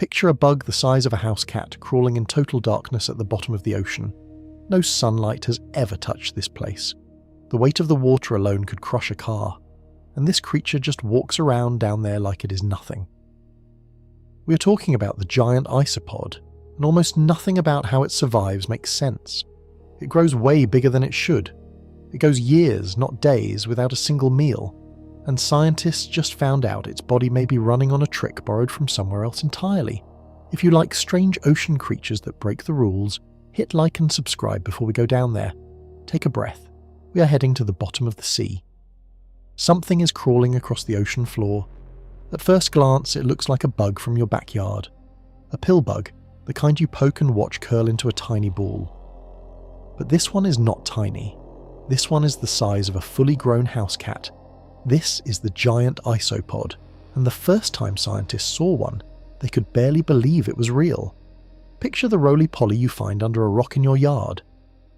Picture a bug the size of a house cat crawling in total darkness at the bottom of the ocean. No sunlight has ever touched this place. The weight of the water alone could crush a car, and this creature just walks around down there like it is nothing. We are talking about the giant isopod, and almost nothing about how it survives makes sense. It grows way bigger than it should. It goes years, not days, without a single meal, and scientists just found out its body may be running on a trick borrowed from somewhere else entirely. If you like strange ocean creatures that break the rules, hit like and subscribe before we go down there. Take a breath. We are heading to the bottom of the sea. Something is crawling across the ocean floor. At first glance, it looks like a bug from your backyard. A pill bug, the kind you poke and watch curl into a tiny ball. But this one is not tiny. This one is the size of a fully grown house cat. This is the giant isopod, and the first time scientists saw one, they could barely believe it was real. Picture the roly-poly you find under a rock in your yard.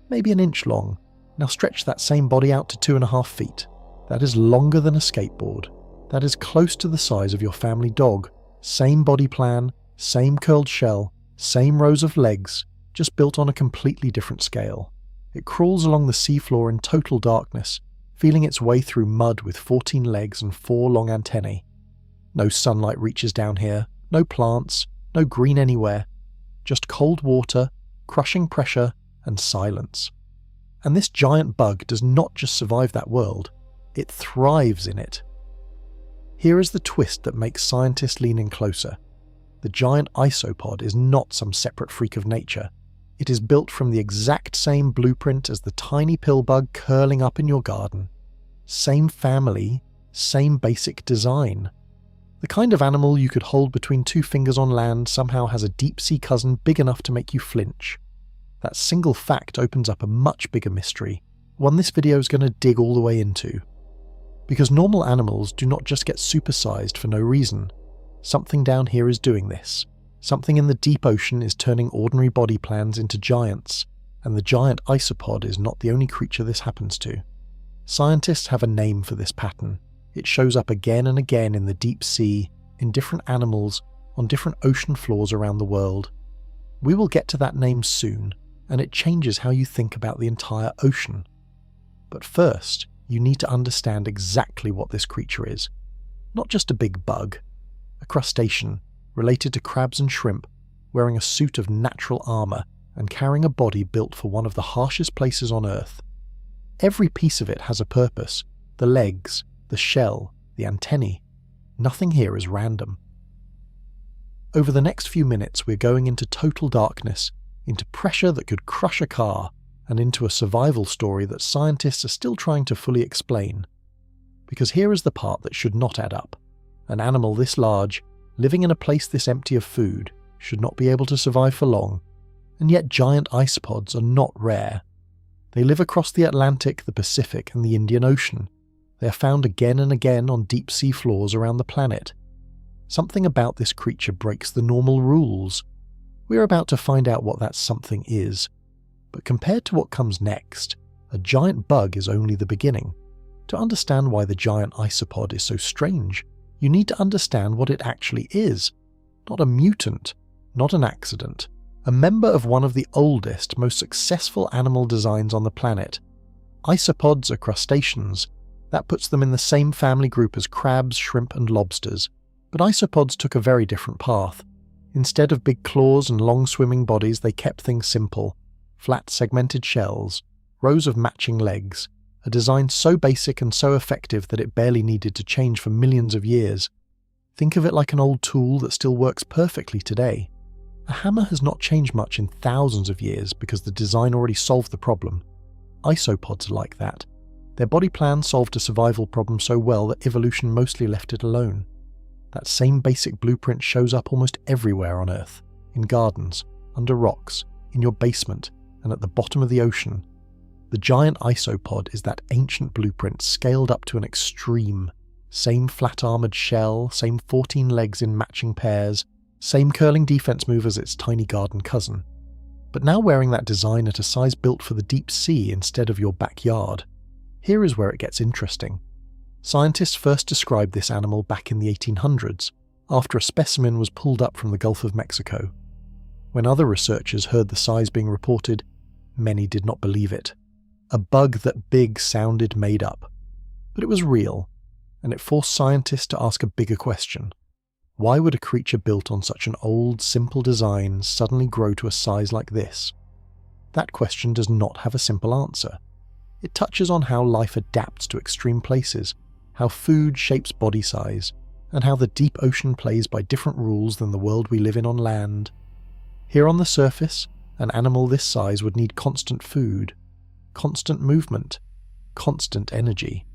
Maybe an inch long. Now stretch that same body out to 2.5 feet. That is longer than a skateboard. That is close to the size of your family dog. Same body plan, same curled shell, same rows of legs, just built on a completely different scale. It crawls along the seafloor in total darkness, feeling its way through mud with 14 legs and 4 long antennae. No sunlight reaches down here, no plants, no green anywhere, just cold water, crushing pressure, and silence. And this giant bug does not just survive that world, it thrives in it. Here is the twist that makes scientists lean in closer. The giant isopod is not some separate freak of nature. It is built from the exact same blueprint as the tiny pill bug curling up in your garden. Same family, same basic design. The kind of animal you could hold between 2 fingers on land somehow has a deep-sea cousin big enough to make you flinch. That single fact opens up a much bigger mystery, one this video is going to dig all the way into. Because normal animals do not just get supersized for no reason. Something down here is doing this. Something in the deep ocean is turning ordinary body plans into giants, and the giant isopod is not the only creature this happens to. Scientists have a name for this pattern. It shows up again and again in the deep sea, in different animals, on different ocean floors around the world. We will get to that name soon, and it changes how you think about the entire ocean. But first, you need to understand exactly what this creature is. Not just a big bug. A crustacean, related to crabs and shrimp, wearing a suit of natural armour and carrying a body built for one of the harshest places on Earth. Every piece of it has a purpose. The legs, the shell, the antennae. Nothing here is random. Over the next few minutes we're going into total darkness, into pressure that could crush a car, and into a survival story that scientists are still trying to fully explain. Because here is the part that should not add up. An animal this large, living in a place this empty of food, should not be able to survive for long, and yet giant isopods are not rare. They live across the Atlantic, the Pacific, and the Indian Ocean. They are found again and again on deep sea floors around the planet. Something about this creature breaks the normal rules. We are about to find out what that something is. But compared to what comes next, a giant bug is only the beginning. To understand why the giant isopod is so strange, you need to understand what it actually is. Not a mutant, not an accident. A member of one of the oldest, most successful animal designs on the planet. Isopods are crustaceans. That puts them in the same family group as crabs, shrimp, and lobsters. But isopods took a very different path. Instead of big claws and long swimming bodies, they kept things simple. Flat segmented shells, rows of matching legs, a design so basic and so effective that it barely needed to change for millions of years. Think of it like an old tool that still works perfectly today. A hammer has not changed much in thousands of years because the design already solved the problem. Isopods are like that. Their body plan solved a survival problem so well that evolution mostly left it alone. That same basic blueprint shows up almost everywhere on Earth, in gardens, under rocks, in your basement, and at the bottom of the ocean. The giant isopod is that ancient blueprint scaled up to an extreme. Same flat-armoured shell, same 14 legs in matching pairs, same curling defense move as its tiny garden cousin. But now wearing that design at a size built for the deep sea instead of your backyard. Here is where it gets interesting. Scientists first described this animal back in the 1800s, after a specimen was pulled up from the Gulf of Mexico. When other researchers heard the size being reported, many did not believe it. A bug that big sounded made up. But it was real, and it forced scientists to ask a bigger question. Why would a creature built on such an old, simple design suddenly grow to a size like this? That question does not have a simple answer. It touches on how life adapts to extreme places, how food shapes body size, and how the deep ocean plays by different rules than the world we live in on land. Here on the surface, an animal this size would need constant food, constant movement, constant energy.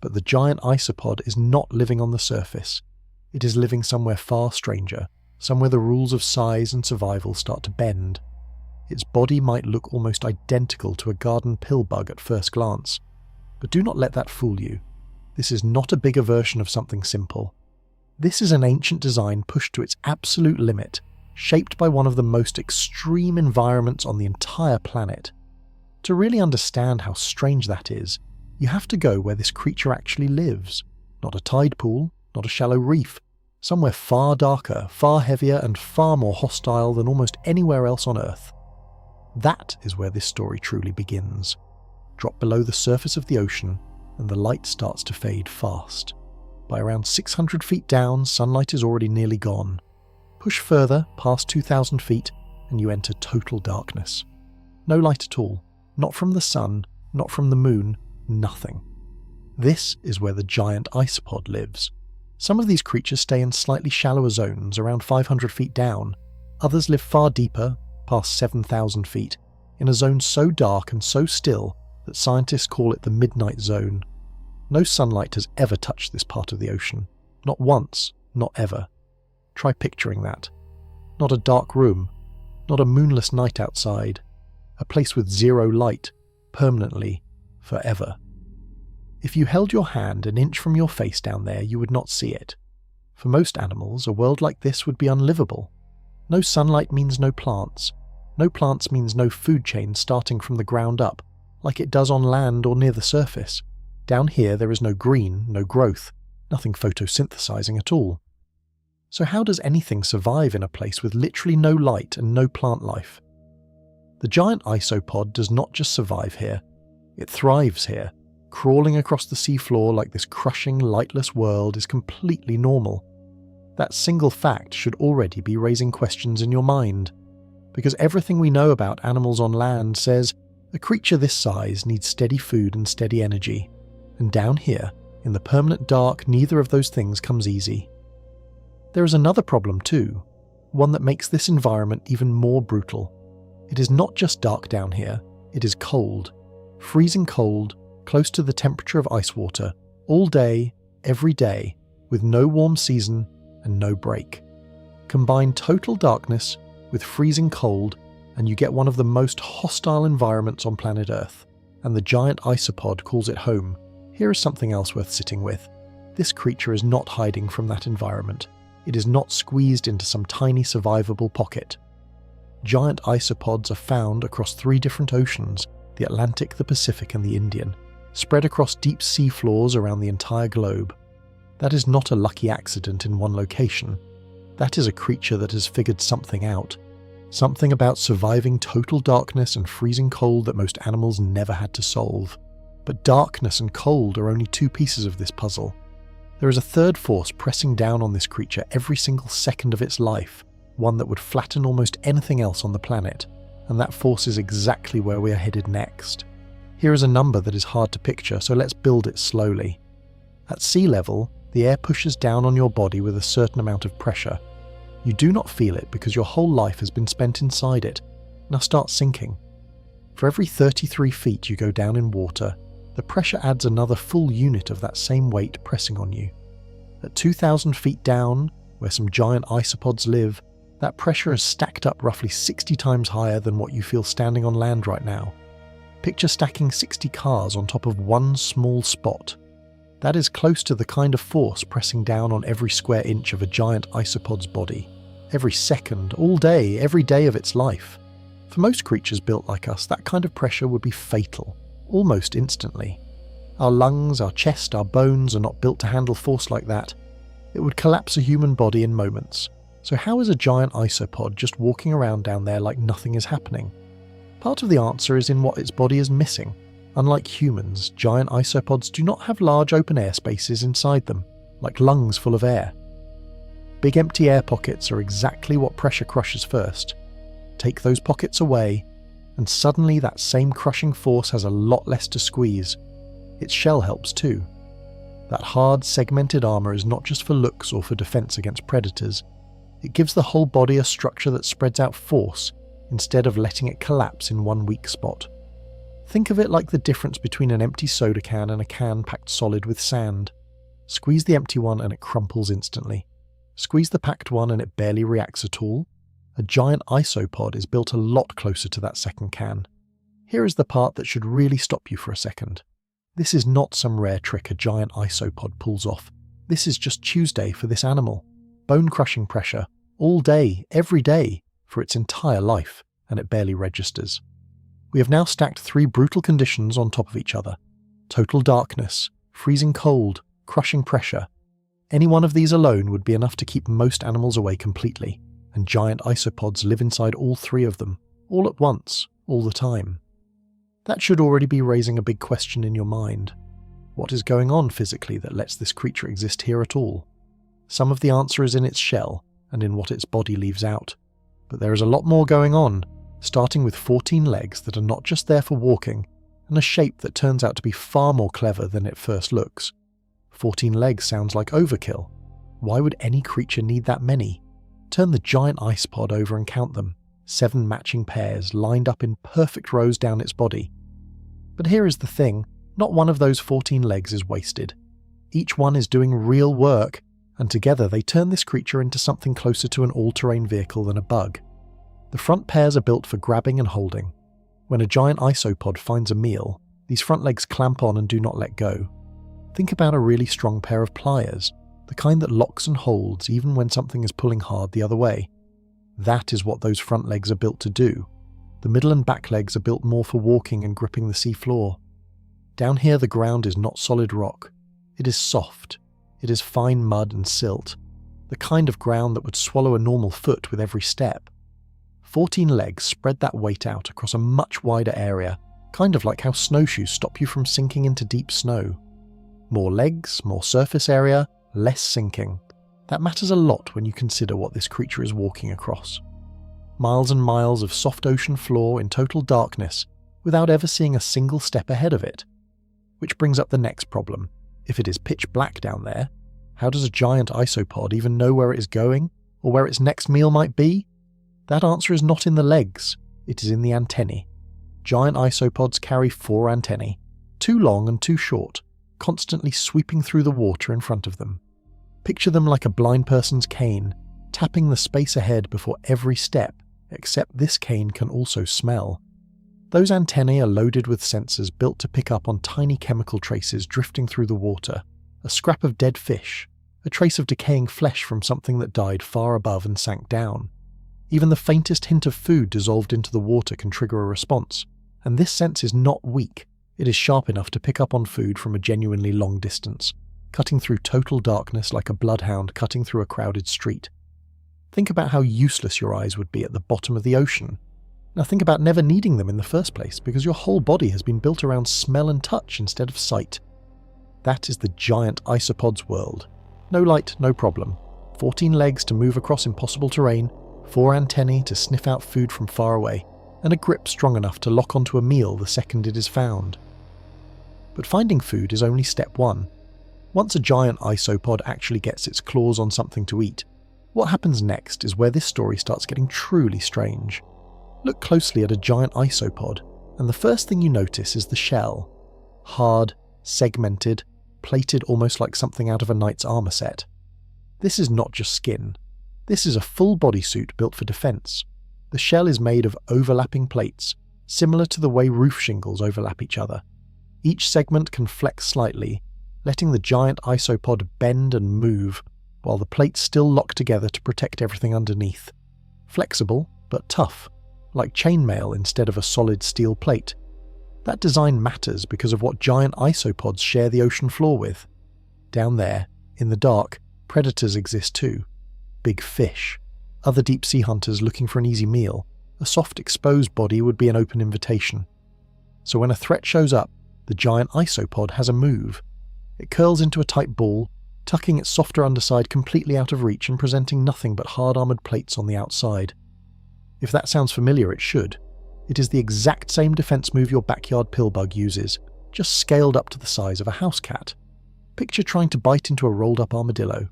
But the giant isopod is not living on the surface. It is living somewhere far stranger, somewhere the rules of size and survival start to bend. Its body might look almost identical to a garden pill bug at first glance, but do not let that fool you. This is not a bigger version of something simple. This is an ancient design pushed to its absolute limit, shaped by one of the most extreme environments on the entire planet. To really understand how strange that is, you have to go where this creature actually lives. Not a tide pool, not a shallow reef, somewhere far darker, far heavier, and far more hostile than almost anywhere else on Earth. That is where this story truly begins. Drop below the surface of the ocean, and the light starts to fade fast. By around 600 feet down, sunlight is already nearly gone. Push further, past 2,000 feet, and you enter total darkness. No light at all. Not from the sun, not from the moon, nothing. This is where the giant isopod lives. Some of these creatures stay in slightly shallower zones, around 500 feet down. Others live far deeper, past 7,000 feet, in a zone so dark and so still that scientists call it the midnight zone. No sunlight has ever touched this part of the ocean. Not once, not ever. Try picturing that. Not a dark room, not a moonless night outside. A place with zero light, permanently, forever. If you held your hand an inch from your face down there, you would not see it. For most animals, a world like this would be unlivable. No sunlight means no plants. No plants means no food chain starting from the ground up, like it does on land or near the surface. Down here there is no green, no growth, nothing photosynthesizing at all. So how does anything survive in a place with literally no light and no plant life? The giant isopod does not just survive here, it thrives here. Crawling across the seafloor like this crushing, lightless world is completely normal. That single fact should already be raising questions in your mind, because everything we know about animals on land says a creature this size needs steady food and steady energy, and down here, in the permanent dark, neither of those things comes easy. There is another problem too, one that makes this environment even more brutal. It is not just dark down here, it is cold, freezing cold, close to the temperature of ice water, all day, every day, with no warm season and no break. Combine total darkness with freezing cold, and you get one of the most hostile environments on planet Earth, and the giant isopod calls it home. Here is something else worth sitting with. This creature is not hiding from that environment. It is not squeezed into some tiny survivable pocket. Giant isopods are found across 3 different oceans, the Atlantic, the Pacific, and the Indian, spread across deep sea floors around the entire globe. That is not a lucky accident in one location. That is a creature that has figured something out. Something about surviving total darkness and freezing cold that most animals never had to solve. But darkness and cold are only 2 pieces of this puzzle. There is a third force pressing down on this creature every single second of its life, one that would flatten almost anything else on the planet, and that force is exactly where we are headed next. Here is a number that is hard to picture, so let's build it slowly. At sea level, the air pushes down on your body with a certain amount of pressure. You do not feel it because your whole life has been spent inside it. Now start sinking. For every 33 feet you go down in water, the pressure adds another full unit of that same weight pressing on you. At 2,000 feet down, where some giant isopods live, that pressure is stacked up roughly 60 times higher than what you feel standing on land right now. Picture stacking 60 cars on top of one small spot. That is close to the kind of force pressing down on every square inch of a giant isopod's body. Every second, all day, every day of its life. For most creatures built like us, that kind of pressure would be fatal, almost instantly. Our lungs, our chest, our bones are not built to handle force like that. It would collapse a human body in moments. So how is a giant isopod just walking around down there like nothing is happening? Part of the answer is in what its body is missing. Unlike humans, giant isopods do not have large open air spaces inside them, like lungs full of air. Big empty air pockets are exactly what pressure crushes first. Take those pockets away, and suddenly that same crushing force has a lot less to squeeze. Its shell helps too. That hard, segmented armour is not just for looks or for defence against predators. It gives the whole body a structure that spreads out force instead of letting it collapse in one weak spot. Think of it like the difference between an empty soda can and a can packed solid with sand. Squeeze the empty one and it crumples instantly. Squeeze the packed one and it barely reacts at all. A giant isopod is built a lot closer to that second can. Here is the part that should really stop you for a second. This is not some rare trick a giant isopod pulls off. This is just Tuesday for this animal. Bone-crushing pressure, all day, every day, for its entire life, and it barely registers. We have now stacked 3 brutal conditions on top of each other. Total darkness, freezing cold, crushing pressure. Any one of these alone would be enough to keep most animals away completely, and giant isopods live inside all 3 of them, all at once, all the time. That should already be raising a big question in your mind. What is going on physically that lets this creature exist here at all? Some of the answer is in its shell and in what its body leaves out. But there is a lot more going on, starting with 14 legs that are not just there for walking, and a shape that turns out to be far more clever than it first looks. 14 legs sounds like overkill. Why would any creature need that many? Turn the giant isopod over and count them. 7 matching pairs lined up in perfect rows down its body. But here is the thing, not one of those 14 legs is wasted. Each one is doing real work, and together they turn this creature into something closer to an all-terrain vehicle than a bug. The front pairs are built for grabbing and holding. When a giant isopod finds a meal, these front legs clamp on and do not let go. Think about a really strong pair of pliers, the kind that locks and holds even when something is pulling hard the other way. That is what those front legs are built to do. The middle and back legs are built more for walking and gripping the sea floor. Down here the ground is not solid rock. It is soft. It is fine mud and silt. The kind of ground that would swallow a normal foot with every step. 14 legs spread that weight out across a much wider area, kind of like how snowshoes stop you from sinking into deep snow. More legs, more surface area, less sinking. That matters a lot when you consider what this creature is walking across. Miles and miles of soft ocean floor in total darkness, without ever seeing a single step ahead of it. Which brings up the next problem. If it is pitch black down there, how does a giant isopod even know where it is going, or where its next meal might be? That answer is not in the legs, it is in the antennae. Giant isopods carry 4 antennae, 2 long and 2 short, constantly sweeping through the water in front of them. Picture them like a blind person's cane, tapping the space ahead before every step, except this cane can also smell. Those antennae are loaded with sensors built to pick up on tiny chemical traces drifting through the water, a scrap of dead fish, a trace of decaying flesh from something that died far above and sank down. Even the faintest hint of food dissolved into the water can trigger a response, and this sense is not weak. It is sharp enough to pick up on food from a genuinely long distance, cutting through total darkness like a bloodhound cutting through a crowded street. Think about how useless your eyes would be at the bottom of the ocean. Now think about never needing them in the first place, because your whole body has been built around smell and touch instead of sight. That is the giant isopod's world. No light, no problem. 14 legs to move across impossible terrain, 4 antennae to sniff out food from far away, and a grip strong enough to lock onto a meal the second it is found. But finding food is only step 1. Once a giant isopod actually gets its claws on something to eat, what happens next is where this story starts getting truly strange. Look closely at a giant isopod, and the first thing you notice is the shell. Hard, segmented, plated almost like something out of a knight's armor set. This is not just skin. This is a full bodysuit built for defense. The shell is made of overlapping plates, similar to the way roof shingles overlap each other. Each segment can flex slightly, letting the giant isopod bend and move, while the plates still lock together to protect everything underneath. Flexible, but tough, like chainmail instead of a solid steel plate. That design matters because of what giant isopods share the ocean floor with. Down there, in the dark, Predators exist too. Big fish, other deep-sea hunters looking for an easy meal. A soft, exposed body would be an open invitation. So when a threat shows up, the giant isopod has a move. It curls into a tight ball, tucking its softer underside completely out of reach and presenting nothing but hard armoured plates on the outside. If that sounds familiar, it should. It is the exact same defence move your backyard pillbug uses, just scaled up to the size of a house cat. Picture trying to bite into a rolled-up armadillo.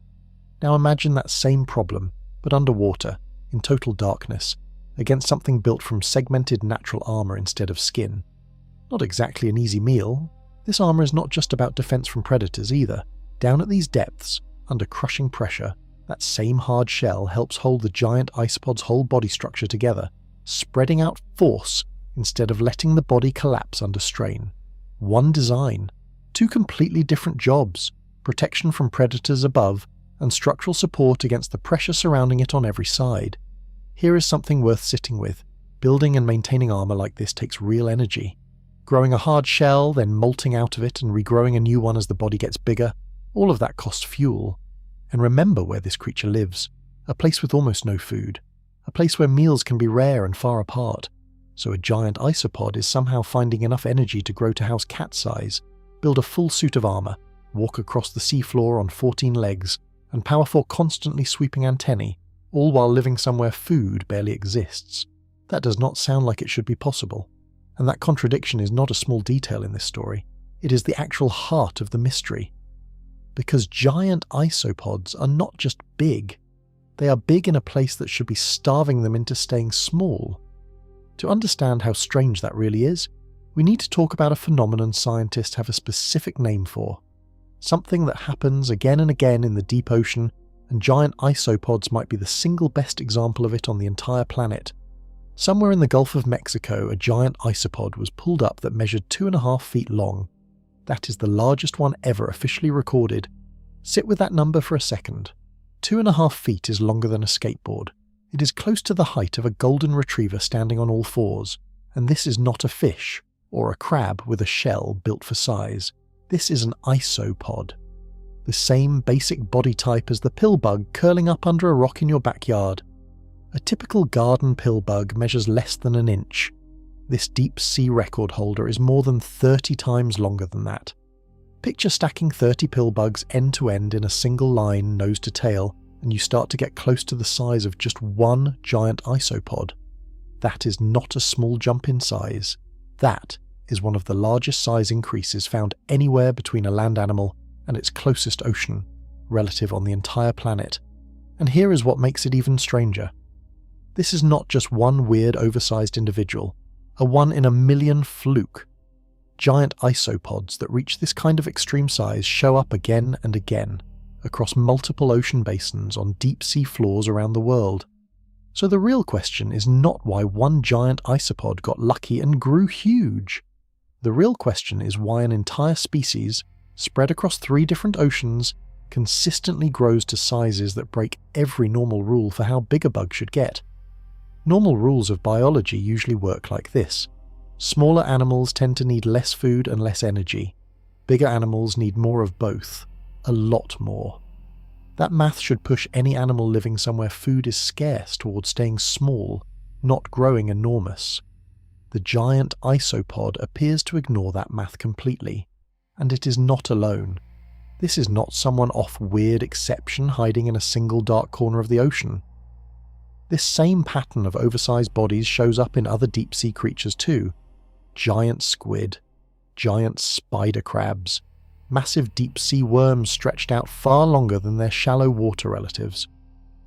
Now imagine that same problem, but underwater, in total darkness, against something built from segmented natural armour instead of skin. Not exactly an easy meal. This armour is not just about defence from predators either. Down at these depths, under crushing pressure, that same hard shell helps hold the giant isopod's whole body structure together, spreading out force instead of letting the body collapse under strain. One design, two completely different jobs: protection from predators above and structural support against the pressure surrounding it on every side. Here is something worth sitting with. Building and maintaining armour like this takes real energy. Growing a hard shell, then molting out of it and regrowing a new one as the body gets bigger, all of that costs fuel. And remember where this creature lives. A place with almost no food. A place where meals can be rare and far apart. So a giant isopod is somehow finding enough energy to grow to house cat size, build a full suit of armour, walk across the seafloor on 14 legs, and power 4 constantly sweeping antennae, all while living somewhere food barely exists. That does not sound like it should be possible. And that contradiction is not a small detail in this story. It is the actual heart of the mystery. Because giant isopods are not just big. They are big in a place that should be starving them into staying small. To understand how strange that really is, we need to talk about a phenomenon scientists have a specific name for. Something that happens again and again in the deep ocean, and giant isopods might be the single best example of it on the entire planet. Somewhere in the Gulf of Mexico, a giant isopod was pulled up that measured 2.5 feet long. That is the largest one ever officially recorded. Sit with that number for a second. 2.5 feet is longer than a skateboard. It is close to the height of a golden retriever standing on all fours. And this is not a fish, or a crab with a shell built for size. This is an isopod. The same basic body type as the pillbug curling up under a rock in your backyard. A typical garden pillbug measures less than an inch. This deep-sea record holder is more than 30 times longer than that. Picture stacking 30 pillbugs end-to-end in a single line, nose to tail, and you start to get close to the size of just one giant isopod. That is not a small jump in size. That is one of the largest size increases found anywhere between a land animal and its closest ocean, relative on the entire planet. And here is what makes it even stranger. This is not just one weird oversized individual, a 1 in a million fluke. Giant isopods that reach this kind of extreme size show up again and again, across multiple ocean basins on deep sea floors around the world. So the real question is not why one giant isopod got lucky and grew huge. The real question is why an entire species, spread across 3 different oceans, consistently grows to sizes that break every normal rule for how big a bug should get. Normal rules of biology usually work like this. Smaller animals tend to need less food and less energy. Bigger animals need more of both. A lot more. That math should push any animal living somewhere food is scarce towards staying small, not growing enormous. The giant isopod appears to ignore that math completely. And it is not alone. This is not someone off weird exception hiding in a single dark corner of the ocean. This same pattern of oversized bodies shows up in other deep-sea creatures too. Giant squid, giant spider crabs, massive deep-sea worms stretched out far longer than their shallow water relatives.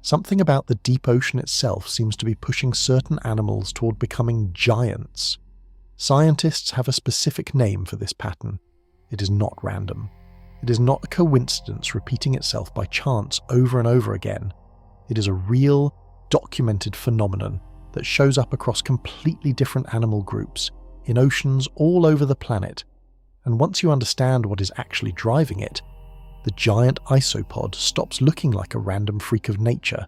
Something about the deep ocean itself seems to be pushing certain animals toward becoming giants. Scientists have a specific name for this pattern. It is not random. It is not a coincidence repeating itself by chance over and over again. It is a real, documented phenomenon that shows up across completely different animal groups, in oceans all over the planet. And once you understand what is actually driving it, the giant isopod stops looking like a random freak of nature.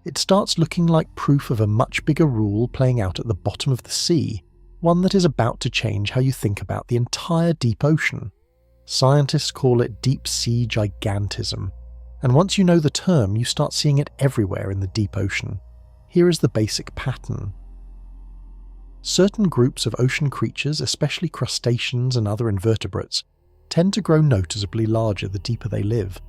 It starts looking like proof of a much bigger rule playing out at the bottom of the sea, one that is about to change how you think about the entire deep ocean. Scientists call it deep-sea gigantism. And once you know the term, you start seeing it everywhere in the deep ocean. Here is the basic pattern. Certain groups of ocean creatures, especially crustaceans and other invertebrates, tend to grow noticeably larger the deeper they live.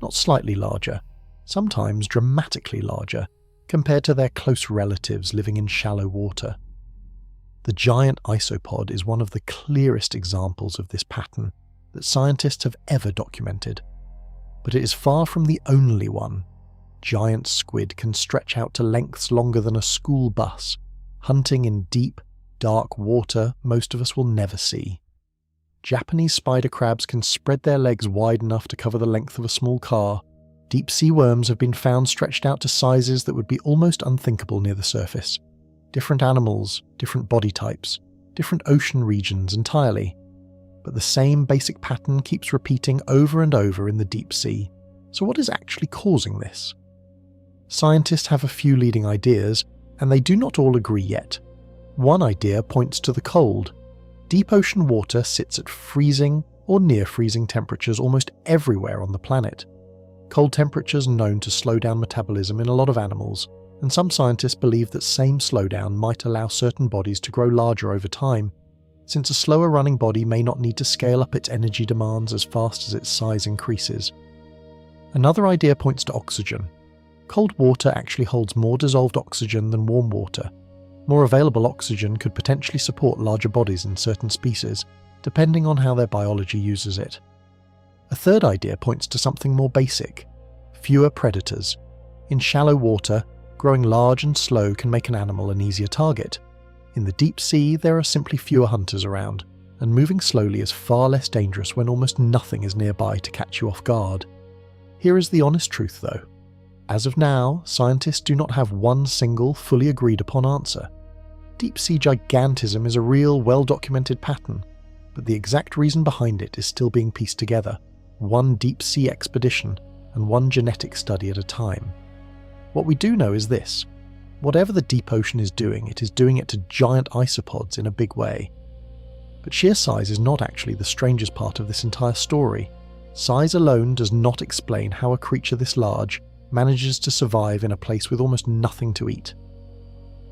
Not slightly larger, sometimes dramatically larger, compared to their close relatives living in shallow water. The giant isopod is one of the clearest examples of this pattern that scientists have ever documented. But it is far from the only one. Giant squid can stretch out to lengths longer than a school bus, hunting in deep, dark water most of us will never see. Japanese spider crabs can spread their legs wide enough to cover the length of a small car. Deep-sea worms have been found stretched out to sizes that would be almost unthinkable near the surface. Different animals, different body types, different ocean regions entirely. But the same basic pattern keeps repeating over and over in the deep sea. So what is actually causing this? Scientists have a few leading ideas, and they do not all agree yet. One idea points to the cold. Deep ocean water sits at freezing or near freezing temperatures almost everywhere on the planet. Cold temperatures are known to slow down metabolism in a lot of animals, and some scientists believe that same slowdown might allow certain bodies to grow larger over time, since a slower running body may not need to scale up its energy demands as fast as its size increases. Another idea points to oxygen. Cold water actually holds more dissolved oxygen than warm water. More available oxygen could potentially support larger bodies in certain species, depending on how their biology uses it. A third idea points to something more basic: fewer predators. In shallow water, growing large and slow can make an animal an easier target. In the deep sea, there are simply fewer hunters around, and moving slowly is far less dangerous when almost nothing is nearby to catch you off guard. Here is the honest truth though. As of now, scientists do not have one single, fully agreed upon answer. Deep-sea gigantism is a real, well-documented pattern, but the exact reason behind it is still being pieced together, one deep-sea expedition and one genetic study at a time. What we do know is this: whatever the deep ocean is doing it to giant isopods in a big way. But sheer size is not actually the strangest part of this entire story. Size alone does not explain how a creature this large manages to survive in a place with almost nothing to eat.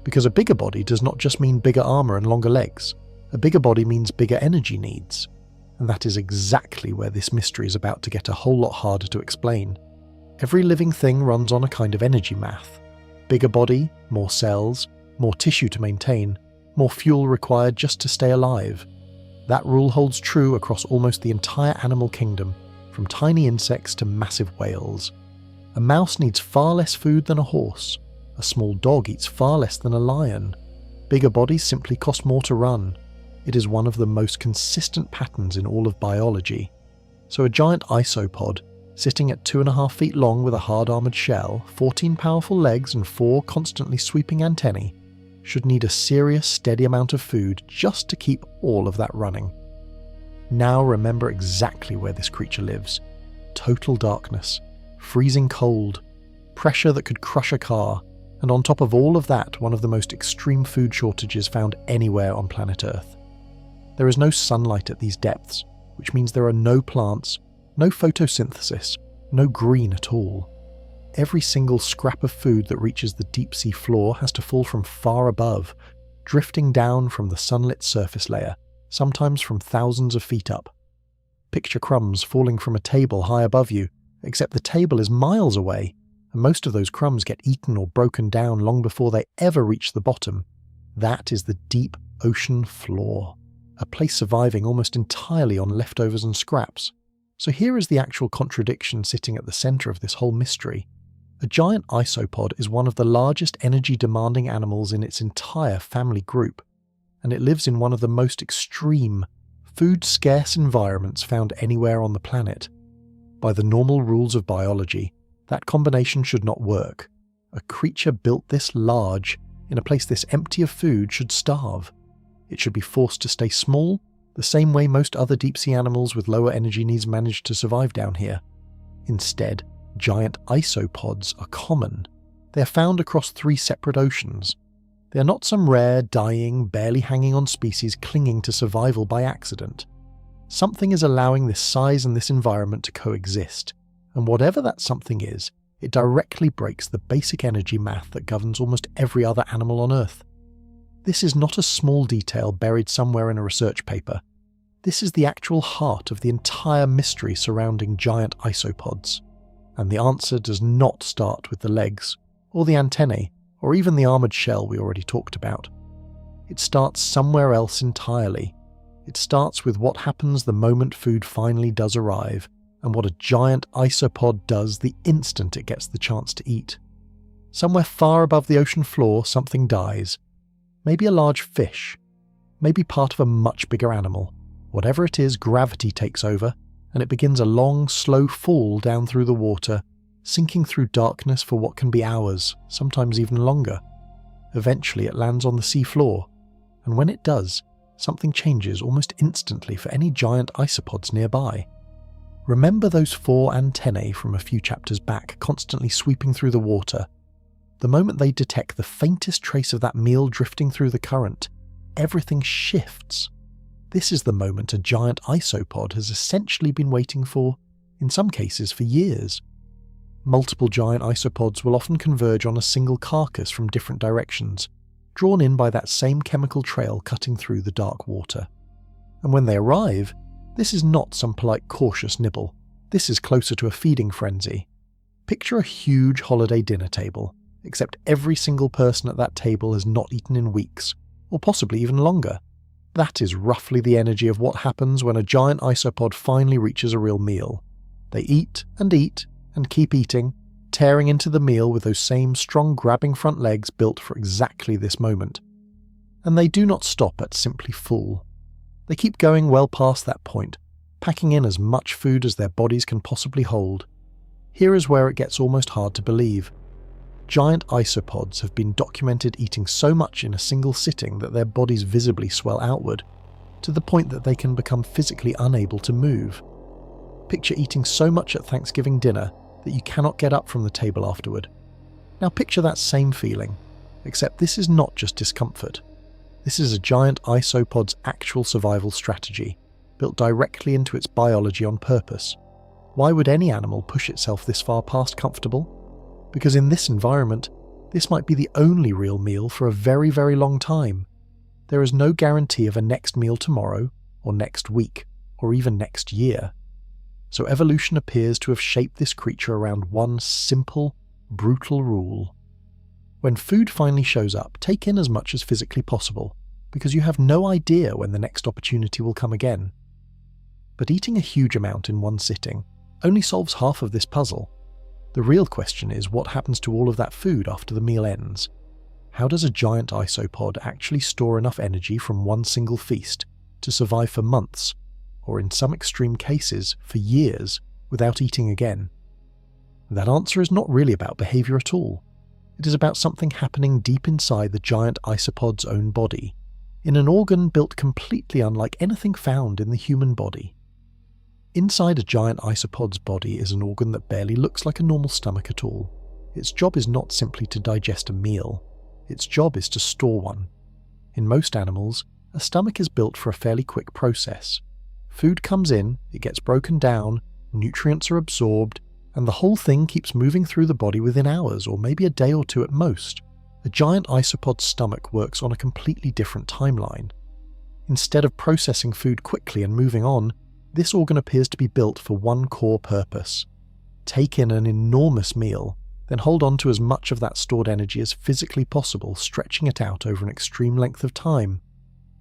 Because a bigger body does not just mean bigger armor and longer legs. A bigger body means bigger energy needs. And that is exactly where this mystery is about to get a whole lot harder to explain. Every living thing runs on a kind of energy math. Bigger body, more cells, more tissue to maintain, more fuel required just to stay alive. That rule holds true across almost the entire animal kingdom, from tiny insects to massive whales. A mouse needs far less food than a horse. A small dog eats far less than a lion. Bigger bodies simply cost more to run. It is one of the most consistent patterns in all of biology. So a giant isopod, sitting at 2.5 feet long with a hard-armoured shell, 14 powerful legs and 4 constantly sweeping antennae, should need a serious, steady amount of food just to keep all of that running. Now remember exactly where this creature lives. Total darkness, freezing cold, pressure that could crush a car, and on top of all of that, one of the most extreme food shortages found anywhere on planet Earth. There is no sunlight at these depths, which means there are no plants, no photosynthesis, no green at all. Every single scrap of food that reaches the deep-sea floor has to fall from far above, drifting down from the sunlit surface layer, sometimes from thousands of feet up. Picture crumbs falling from a table high above you, except the table is miles away, and most of those crumbs get eaten or broken down long before they ever reach the bottom. That is the deep ocean floor, a place surviving almost entirely on leftovers and scraps. So here is the actual contradiction sitting at the center of this whole mystery. A giant isopod is one of the largest energy-demanding animals in its entire family group, and it lives in one of the most extreme, food-scarce environments found anywhere on the planet. By the normal rules of biology, that combination should not work. A creature built this large, in a place this empty of food, should starve. It should be forced to stay small, the same way most other deep-sea animals with lower energy needs manage to survive down here. Instead, giant isopods are common. They are found across 3 separate oceans. They are not some rare, dying, barely hanging on species clinging to survival by accident. Something is allowing this size and this environment to coexist, and whatever that something is, it directly breaks the basic energy math that governs almost every other animal on Earth. This is not a small detail buried somewhere in a research paper. This is the actual heart of the entire mystery surrounding giant isopods. And the answer does not start with the legs, or the antennae, or even the armoured shell we already talked about. It starts somewhere else entirely. It starts with what happens the moment food finally does arrive, and what a giant isopod does the instant it gets the chance to eat. Somewhere far above the ocean floor, something dies. Maybe a large fish. Maybe part of a much bigger animal. Whatever it is, gravity takes over, and it begins a long, slow fall down through the water, sinking through darkness for what can be hours, sometimes even longer. Eventually it lands on the sea floor, and when it does, something changes almost instantly for any giant isopods nearby. Remember those 4 antennae from a few chapters back constantly sweeping through the water? The moment they detect the faintest trace of that meal drifting through the current, everything shifts. This is the moment a giant isopod has essentially been waiting for, in some cases for years. Multiple giant isopods will often converge on a single carcass from different directions, drawn in by that same chemical trail cutting through the dark water. And when they arrive, this is not some polite cautious nibble. This is closer to a feeding frenzy. Picture a huge holiday dinner table, except every single person at that table has not eaten in weeks, or possibly even longer. That is roughly the energy of what happens when a giant isopod finally reaches a real meal. They eat and keep eating, tearing into the meal with those same strong grabbing front legs built for exactly this moment. And they do not stop at simply full. They keep going well past that point, packing in as much food as their bodies can possibly hold. Here is where it gets almost hard to believe. Giant isopods have been documented eating so much in a single sitting that their bodies visibly swell outward, to the point that they can become physically unable to move. Picture eating so much at Thanksgiving dinner that you cannot get up from the table afterward. Now picture that same feeling, except this is not just discomfort. This is a giant isopod's actual survival strategy, built directly into its biology on purpose. Why would any animal push itself this far past comfortable? Because in this environment, this might be the only real meal for a very, very long time. There is no guarantee of a next meal tomorrow, or next week, or even next year. So evolution appears to have shaped this creature around one simple, brutal rule. When food finally shows up, take in as much as physically possible, because you have no idea when the next opportunity will come again. But eating a huge amount in one sitting only solves half of this puzzle. The real question is what happens to all of that food after the meal ends. How does a giant isopod actually store enough energy from one single feast to survive for months, or in some extreme cases, for years, without eating again? That answer is not really about behavior at all. It is about something happening deep inside the giant isopod's own body, in an organ built completely unlike anything found in the human body. Inside a giant isopod's body is an organ that barely looks like a normal stomach at all. Its job is not simply to digest a meal. Its job is to store one. In most animals, a stomach is built for a fairly quick process. Food comes in, it gets broken down, nutrients are absorbed, and the whole thing keeps moving through the body within hours or maybe a day or two at most. A giant isopod's stomach works on a completely different timeline. Instead of processing food quickly and moving on, this organ appears to be built for one core purpose. Take in an enormous meal, then hold on to as much of that stored energy as physically possible, stretching it out over an extreme length of time.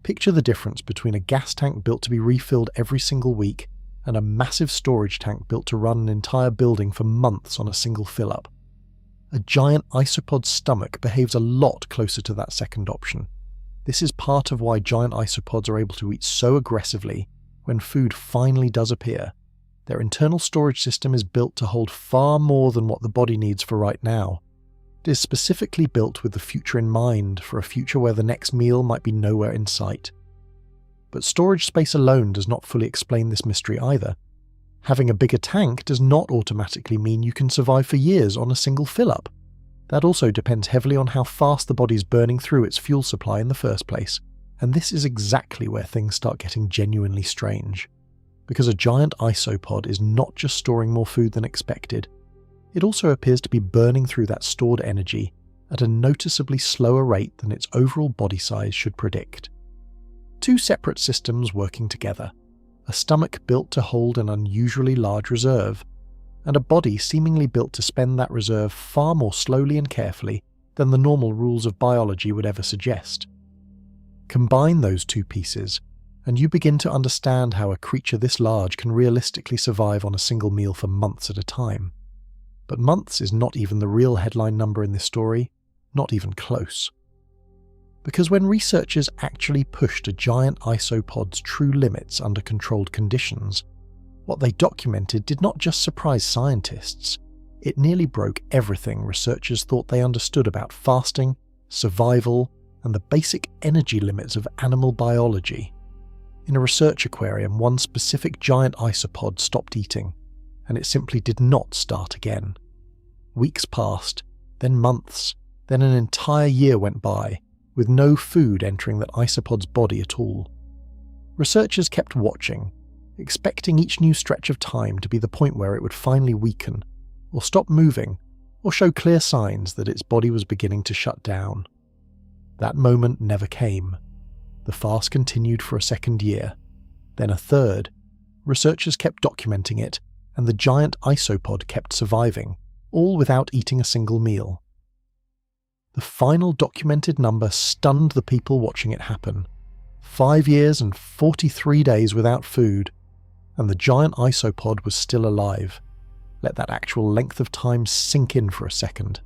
Picture the difference between a gas tank built to be refilled every single week and a massive storage tank built to run an entire building for months on a single fill-up. A giant isopod's stomach behaves a lot closer to that second option. This is part of why giant isopods are able to eat so aggressively when food finally does appear. Their internal storage system is built to hold far more than what the body needs for right now. It is specifically built with the future in mind, for a future where the next meal might be nowhere in sight. But storage space alone does not fully explain this mystery either. Having a bigger tank does not automatically mean you can survive for years on a single fill-up. That also depends heavily on how fast the body's burning through its fuel supply in the first place, and this is exactly where things start getting genuinely strange. because a giant isopod is not just storing more food than expected, it also appears to be burning through that stored energy at a noticeably slower rate than its overall body size should predict. Two separate systems working together, a stomach built to hold an unusually large reserve, and a body seemingly built to spend that reserve far more slowly and carefully than the normal rules of biology would ever suggest. Combine those two pieces, and you begin to understand how a creature this large can realistically survive on a single meal for months at a time. But months is not even the real headline number in this story, not even close. Because when researchers actually pushed a giant isopod's true limits under controlled conditions, what they documented did not just surprise scientists, it nearly broke everything researchers thought they understood about fasting, survival, and the basic energy limits of animal biology. In a research aquarium, one specific giant isopod stopped eating, and it simply did not start again. Weeks passed, then months, then an entire year went by, with no food entering that isopod's body at all. Researchers kept watching, expecting each new stretch of time to be the point where it would finally weaken, or stop moving, or show clear signs that its body was beginning to shut down. That moment never came. The fast continued for a second year, then a third. Researchers kept documenting it, and the giant isopod kept surviving, all without eating a single meal. The final documented number stunned the people watching it happen. 5 years and 43 days without food, and the giant isopod was still alive. Let that actual length of time sink in for a second.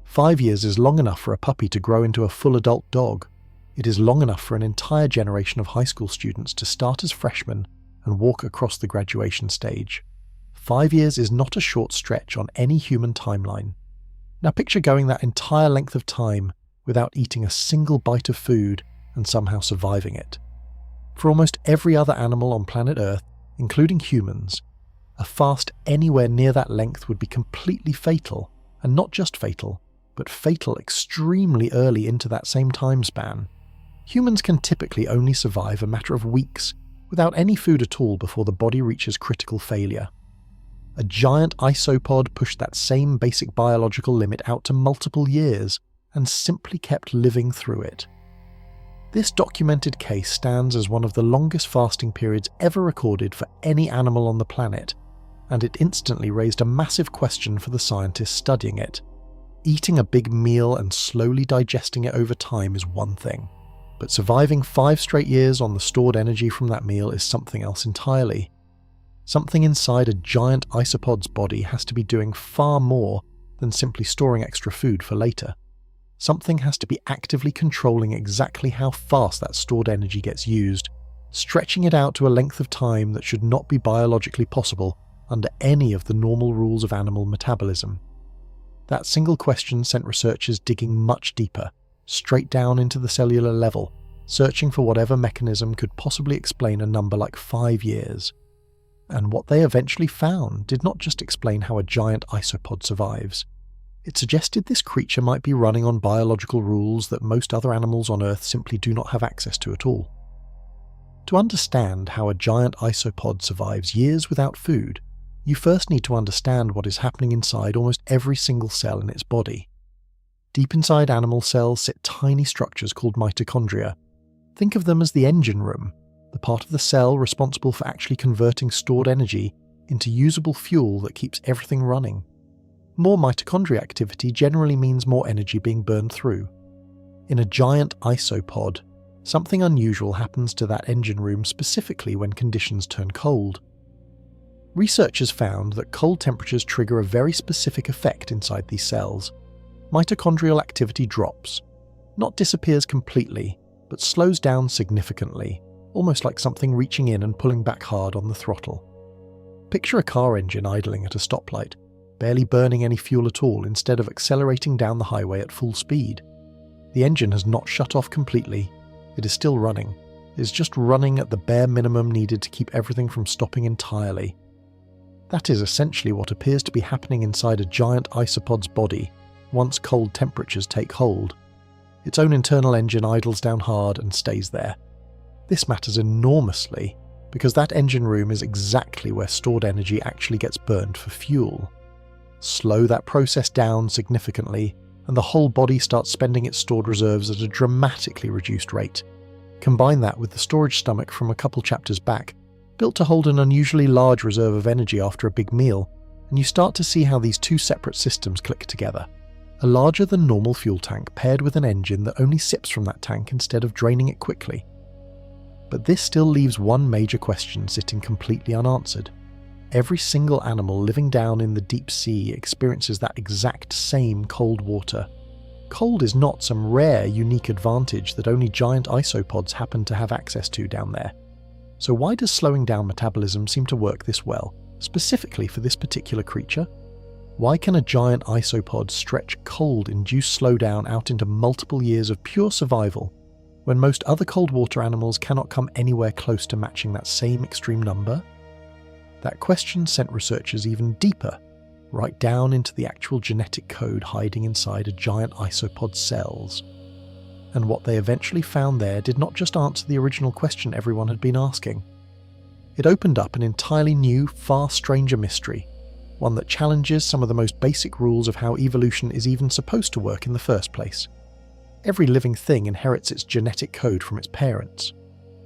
5 years is long enough for a puppy to grow into a full adult dog. It is long enough for an entire generation of high school students to start as freshmen and walk across the graduation stage. 5 years is not a short stretch on any human timeline. Now picture going that entire length of time without eating a single bite of food and somehow surviving it. For almost every other animal on planet Earth, including humans, a fast anywhere near that length would be completely fatal, and not just fatal, but fatal extremely early into that same time span. Humans can typically only survive a matter of weeks without any food at all before the body reaches critical failure. A giant isopod pushed that same basic biological limit out to multiple years and simply kept living through it. This documented case stands as one of the longest fasting periods ever recorded for any animal on the planet, and it instantly raised a massive question for the scientists studying it. Eating a big meal and slowly digesting it over time is one thing, but surviving 5 straight years on the stored energy from that meal is something else entirely. Something inside a giant isopod's body has to be doing far more than simply storing extra food for later. Something has to be actively controlling exactly how fast that stored energy gets used, stretching it out to a length of time that should not be biologically possible under any of the normal rules of animal metabolism. That single question sent researchers digging much deeper, straight down into the cellular level, searching for whatever mechanism could possibly explain a number like 5 years. And what they eventually found did not just explain how a giant isopod survives. It suggested this creature might be running on biological rules that most other animals on Earth simply do not have access to at all. To understand how a giant isopod survives years without food, you first need to understand what is happening inside almost every single cell in its body. Deep inside animal cells sit tiny structures called mitochondria. Think of them as the engine room, the part of the cell responsible for actually converting stored energy into usable fuel that keeps everything running. More mitochondria activity generally means more energy being burned through. In a giant isopod, something unusual happens to that engine room specifically when conditions turn cold. Researchers found that cold temperatures trigger a very specific effect inside these cells. Mitochondrial activity drops, not disappears completely, but slows down significantly, almost like something reaching in and pulling back hard on the throttle. Picture a car engine idling at a stoplight, barely burning any fuel at all instead of accelerating down the highway at full speed. The engine has not shut off completely, it is still running. It is just running at the bare minimum needed to keep everything from stopping entirely. That is essentially what appears to be happening inside a giant isopod's body once cold temperatures take hold. Its own internal engine idles down hard and stays there. This matters enormously, because that engine room is exactly where stored energy actually gets burned for fuel. Slow that process down significantly, and the whole body starts spending its stored reserves at a dramatically reduced rate. Combine that with the storage stomach from a couple chapters back, built to hold an unusually large reserve of energy after a big meal, and you start to see how these two separate systems click together. A larger than normal fuel tank paired with an engine that only sips from that tank instead of draining it quickly. But this still leaves one major question sitting completely unanswered. Every single animal living down in the deep sea experiences that exact same cold water. Cold is not some rare, unique advantage that only giant isopods happen to have access to down there. So why does slowing down metabolism seem to work this well, specifically for this particular creature? Why can a giant isopod stretch cold-induced slowdown out into multiple years of pure survival, when most other cold water animals cannot come anywhere close to matching that same extreme number? That question sent researchers even deeper, right down into the actual genetic code hiding inside a giant isopod's cells. And what they eventually found there did not just answer the original question everyone had been asking. It opened up an entirely new, far stranger mystery, one that challenges some of the most basic rules of how evolution is even supposed to work in the first place. Every living thing inherits its genetic code from its parents.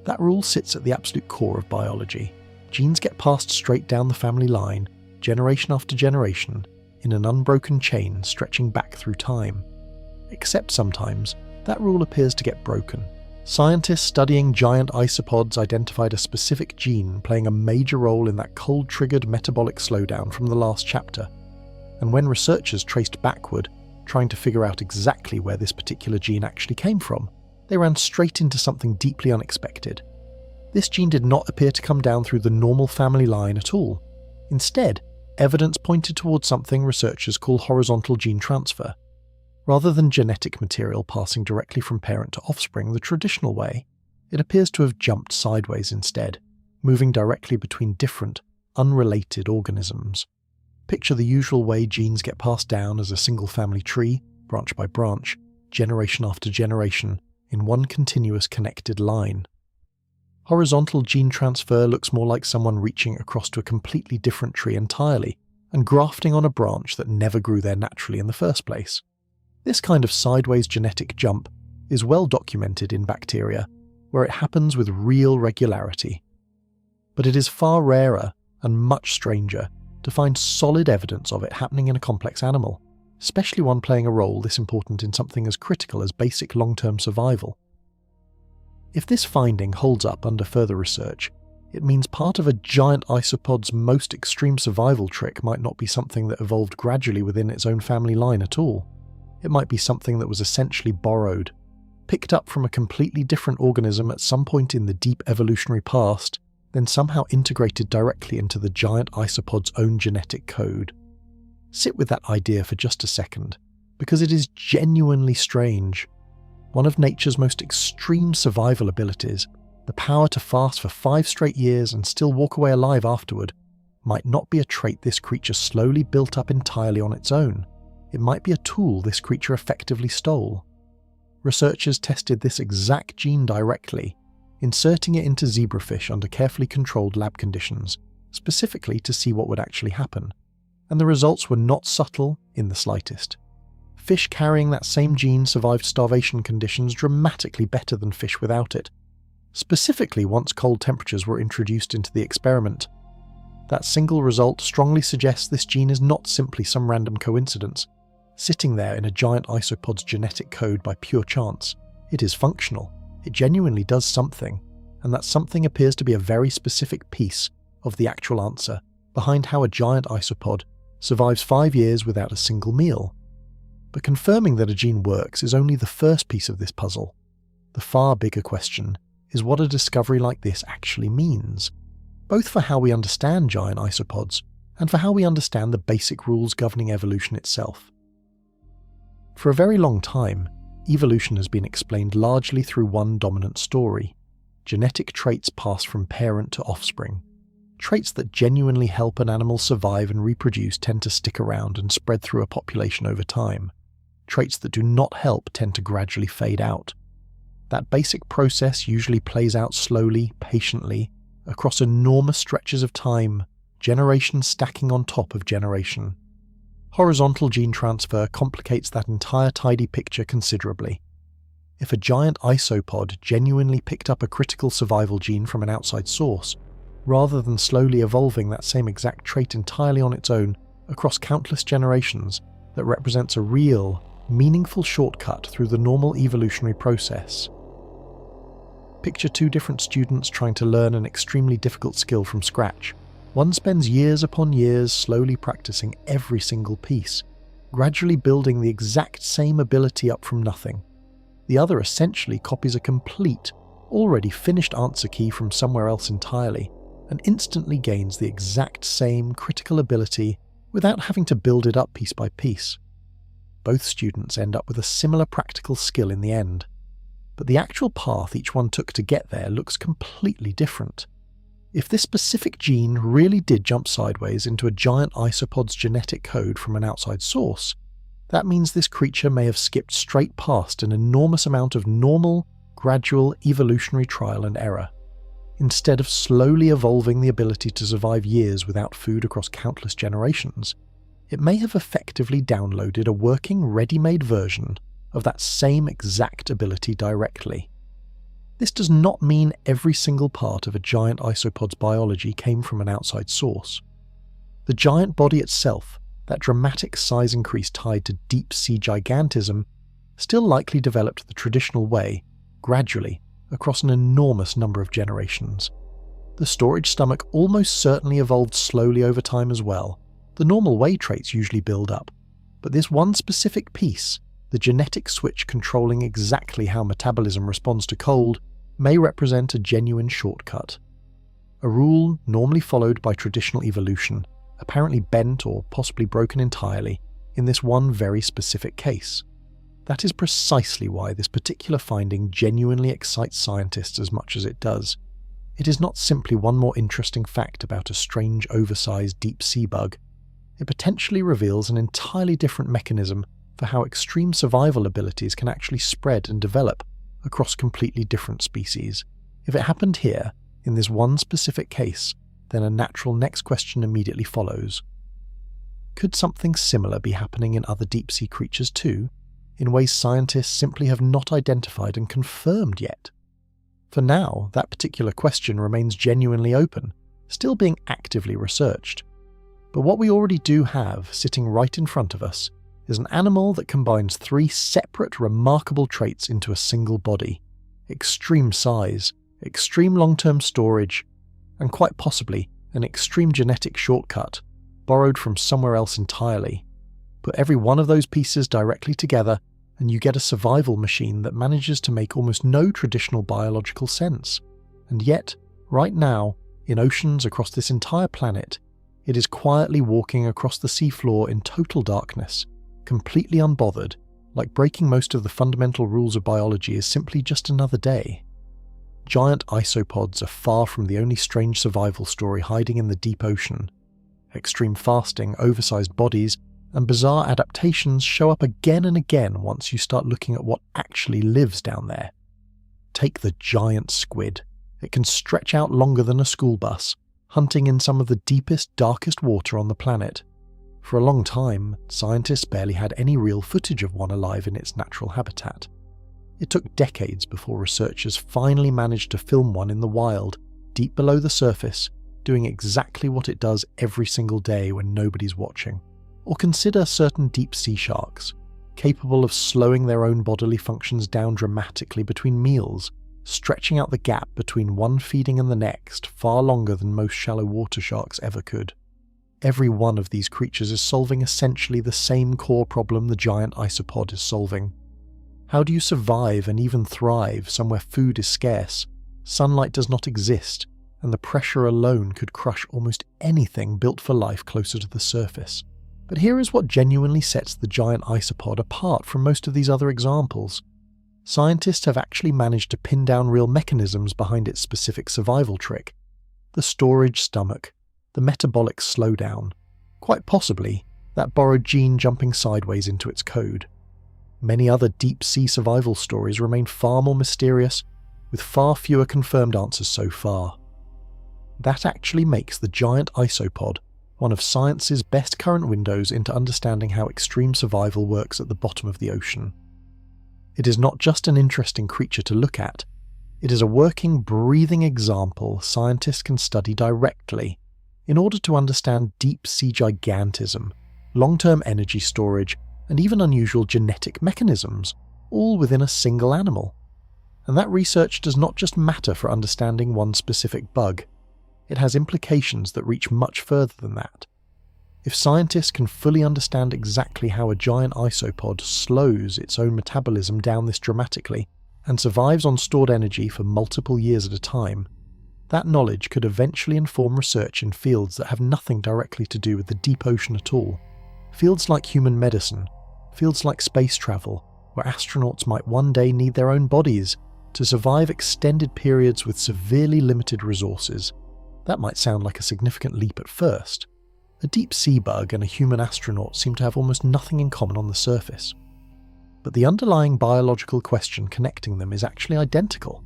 That rule sits at the absolute core of biology. Genes get passed straight down the family line, generation after generation, in an unbroken chain stretching back through time. Except sometimes, that rule appears to get broken. Scientists studying giant isopods identified a specific gene playing a major role in that cold-triggered metabolic slowdown from the last chapter. And when researchers traced backward, trying to figure out exactly where this particular gene actually came from, they ran straight into something deeply unexpected. This gene did not appear to come down through the normal family line at all. Instead, evidence pointed towards something researchers call horizontal gene transfer. Rather than genetic material passing directly from parent to offspring the traditional way, it appears to have jumped sideways instead, moving directly between different, unrelated organisms. Picture the usual way genes get passed down as a single family tree, branch by branch, generation after generation, in one continuous connected line. Horizontal gene transfer looks more like someone reaching across to a completely different tree entirely, and grafting on a branch that never grew there naturally in the first place. This kind of sideways genetic jump is well documented in bacteria, where it happens with real regularity. But it is far rarer and much stranger to find solid evidence of it happening in a complex animal, especially one playing a role this important in something as critical as basic long-term survival. If this finding holds up under further research, it means part of a giant isopod's most extreme survival trick might not be something that evolved gradually within its own family line at all. It might be something that was essentially borrowed, picked up from a completely different organism at some point in the deep evolutionary past, then somehow integrated directly into the giant isopod's own genetic code. Sit with that idea for just a second, because it is genuinely strange. One of nature's most extreme survival abilities, the power to fast for 5 straight years and still walk away alive afterward, might not be a trait this creature slowly built up entirely on its own. It might be a tool this creature effectively stole. Researchers tested this exact gene directly, inserting it into zebrafish under carefully controlled lab conditions, specifically to see what would actually happen. And the results were not subtle in the slightest. Fish carrying that same gene survived starvation conditions dramatically better than fish without it, specifically once cold temperatures were introduced into the experiment. That single result strongly suggests this gene is not simply some random coincidence, sitting there in a giant isopod's genetic code by pure chance. It is functional. It genuinely does something, and that something appears to be a very specific piece of the actual answer behind how a giant isopod survives 5 years without a single meal. But confirming that a gene works is only the first piece of this puzzle. The far bigger question is what a discovery like this actually means, both for how we understand giant isopods and for how we understand the basic rules governing evolution itself. For a very long time, evolution has been explained largely through one dominant story: genetic traits passed from parent to offspring. Traits that genuinely help an animal survive and reproduce tend to stick around and spread through a population over time. Traits that do not help tend to gradually fade out. That basic process usually plays out slowly, patiently, across enormous stretches of time, generation stacking on top of generation. Horizontal gene transfer complicates that entire tidy picture considerably. If a giant isopod genuinely picked up a critical survival gene from an outside source, rather than slowly evolving that same exact trait entirely on its own across countless generations, that represents a real, meaningful shortcut through the normal evolutionary process. Picture two different students trying to learn an extremely difficult skill from scratch. One spends years upon years slowly practicing every single piece, gradually building the exact same ability up from nothing. The other essentially copies a complete, already finished answer key from somewhere else entirely, and instantly gains the exact same critical ability without having to build it up piece by piece. Both students end up with a similar practical skill in the end, but the actual path each one took to get there looks completely different. If this specific gene really did jump sideways into a giant isopod's genetic code from an outside source, that means this creature may have skipped straight past an enormous amount of normal, gradual evolutionary trial and error. Instead of slowly evolving the ability to survive years without food across countless generations, it may have effectively downloaded a working, ready-made version of that same exact ability directly. This does not mean every single part of a giant isopod's biology came from an outside source. The giant body itself, that dramatic size increase tied to deep-sea gigantism, still likely developed the traditional way, gradually, across an enormous number of generations. The storage stomach almost certainly evolved slowly over time as well. The normal way traits usually build up, but this one specific piece, the genetic switch controlling exactly how metabolism responds to cold, may represent a genuine shortcut. A rule normally followed by traditional evolution, apparently bent or possibly broken entirely in this one very specific case. That is precisely why this particular finding genuinely excites scientists as much as it does. It is not simply one more interesting fact about a strange oversized deep-sea bug. It potentially reveals an entirely different mechanism for how extreme survival abilities can actually spread and develop across completely different species. If it happened here, in this one specific case, then a natural next question immediately follows. Could something similar be happening in other deep-sea creatures too, in ways scientists simply have not identified and confirmed yet? For now, that particular question remains genuinely open, still being actively researched. But what we already do have, sitting right in front of us, is an animal that combines three separate remarkable traits into a single body: extreme size, extreme long-term storage, and quite possibly an extreme genetic shortcut, borrowed from somewhere else entirely. Put every one of those pieces directly together, and you get a survival machine that manages to make almost no traditional biological sense. And yet, right now, in oceans across this entire planet, it is quietly walking across the seafloor in total darkness, completely unbothered, like breaking most of the fundamental rules of biology is simply just another day. Giant isopods are far from the only strange survival story hiding in the deep ocean. Extreme fasting, oversized bodies, and bizarre adaptations show up again and again once you start looking at what actually lives down there. Take the giant squid. It can stretch out longer than a school bus, hunting in some of the deepest, darkest water on the planet. For a long time, scientists barely had any real footage of one alive in its natural habitat. It took decades before researchers finally managed to film one in the wild, deep below the surface, doing exactly what it does every single day when nobody's watching. Or consider certain deep-sea sharks, capable of slowing their own bodily functions down dramatically between meals, stretching out the gap between one feeding and the next far longer than most shallow water sharks ever could. Every one of these creatures is solving essentially the same core problem the giant isopod is solving. How do you survive and even thrive somewhere food is scarce, sunlight does not exist, and the pressure alone could crush almost anything built for life closer to the surface? But here is what genuinely sets the giant isopod apart from most of these other examples. Scientists have actually managed to pin down real mechanisms behind its specific survival trick. The storage stomach, the metabolic slowdown, quite possibly that borrowed gene jumping sideways into its code. Many other deep-sea survival stories remain far more mysterious, with far fewer confirmed answers so far. That actually makes the giant isopod one of science's best current windows into understanding how extreme survival works at the bottom of the ocean. It is not just an interesting creature to look at, it is a working, breathing example scientists can study directly in order to understand deep-sea gigantism, long-term energy storage, and even unusual genetic mechanisms, all within a single animal. And that research does not just matter for understanding one specific bug. It has implications that reach much further than that. If scientists can fully understand exactly how a giant isopod slows its own metabolism down this dramatically and survives on stored energy for multiple years at a time, that knowledge could eventually inform research in fields that have nothing directly to do with the deep ocean at all. Fields like human medicine, fields like space travel, where astronauts might one day need their own bodies to survive extended periods with severely limited resources. That might sound like a significant leap at first. A deep sea bug and a human astronaut seem to have almost nothing in common on the surface. But the underlying biological question connecting them is actually identical.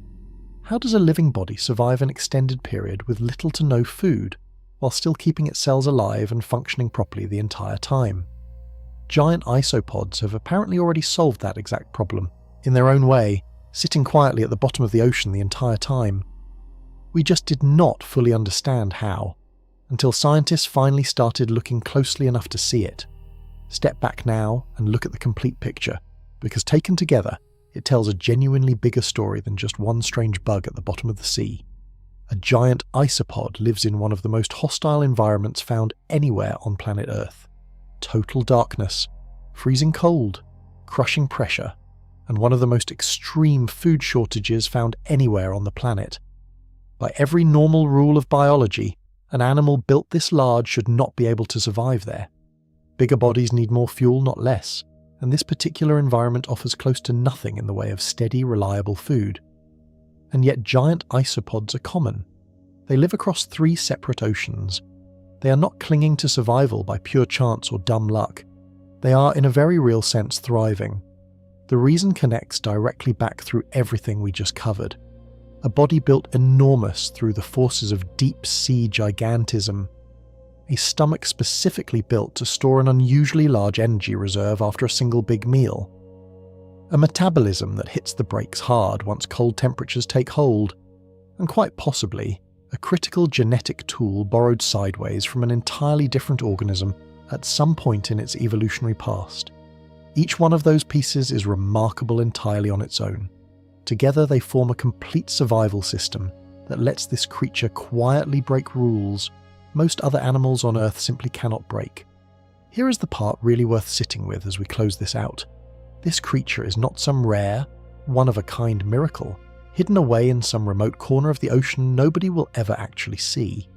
How does a living body survive an extended period with little to no food, while still keeping its cells alive and functioning properly the entire time? Giant isopods have apparently already solved that exact problem, in their own way, sitting quietly at the bottom of the ocean the entire time. We just did not fully understand how, until scientists finally started looking closely enough to see it. Step back now and look at the complete picture, because taken together, it tells a genuinely bigger story than just one strange bug at the bottom of the sea. A giant isopod lives in one of the most hostile environments found anywhere on planet Earth. Total darkness, freezing cold, crushing pressure, and one of the most extreme food shortages found anywhere on the planet. By every normal rule of biology, an animal built this large should not be able to survive there. Bigger bodies need more fuel, not less, and this particular environment offers close to nothing in the way of steady, reliable food. And yet giant isopods are common. They live across 3 separate oceans. They are not clinging to survival by pure chance or dumb luck. They are, in a very real sense, thriving. The reason connects directly back through everything we just covered. A body built enormous through the forces of deep-sea gigantism. A stomach specifically built to store an unusually large energy reserve after a single big meal. A metabolism that hits the brakes hard once cold temperatures take hold. And quite possibly, a critical genetic tool borrowed sideways from an entirely different organism at some point in its evolutionary past. Each one of those pieces is remarkable entirely on its own. Together they form a complete survival system that lets this creature quietly break rules most other animals on Earth simply cannot break. Here is the part really worth sitting with as we close this out. This creature is not some rare, one-of-a-kind miracle, hidden away in some remote corner of the ocean nobody will ever actually see.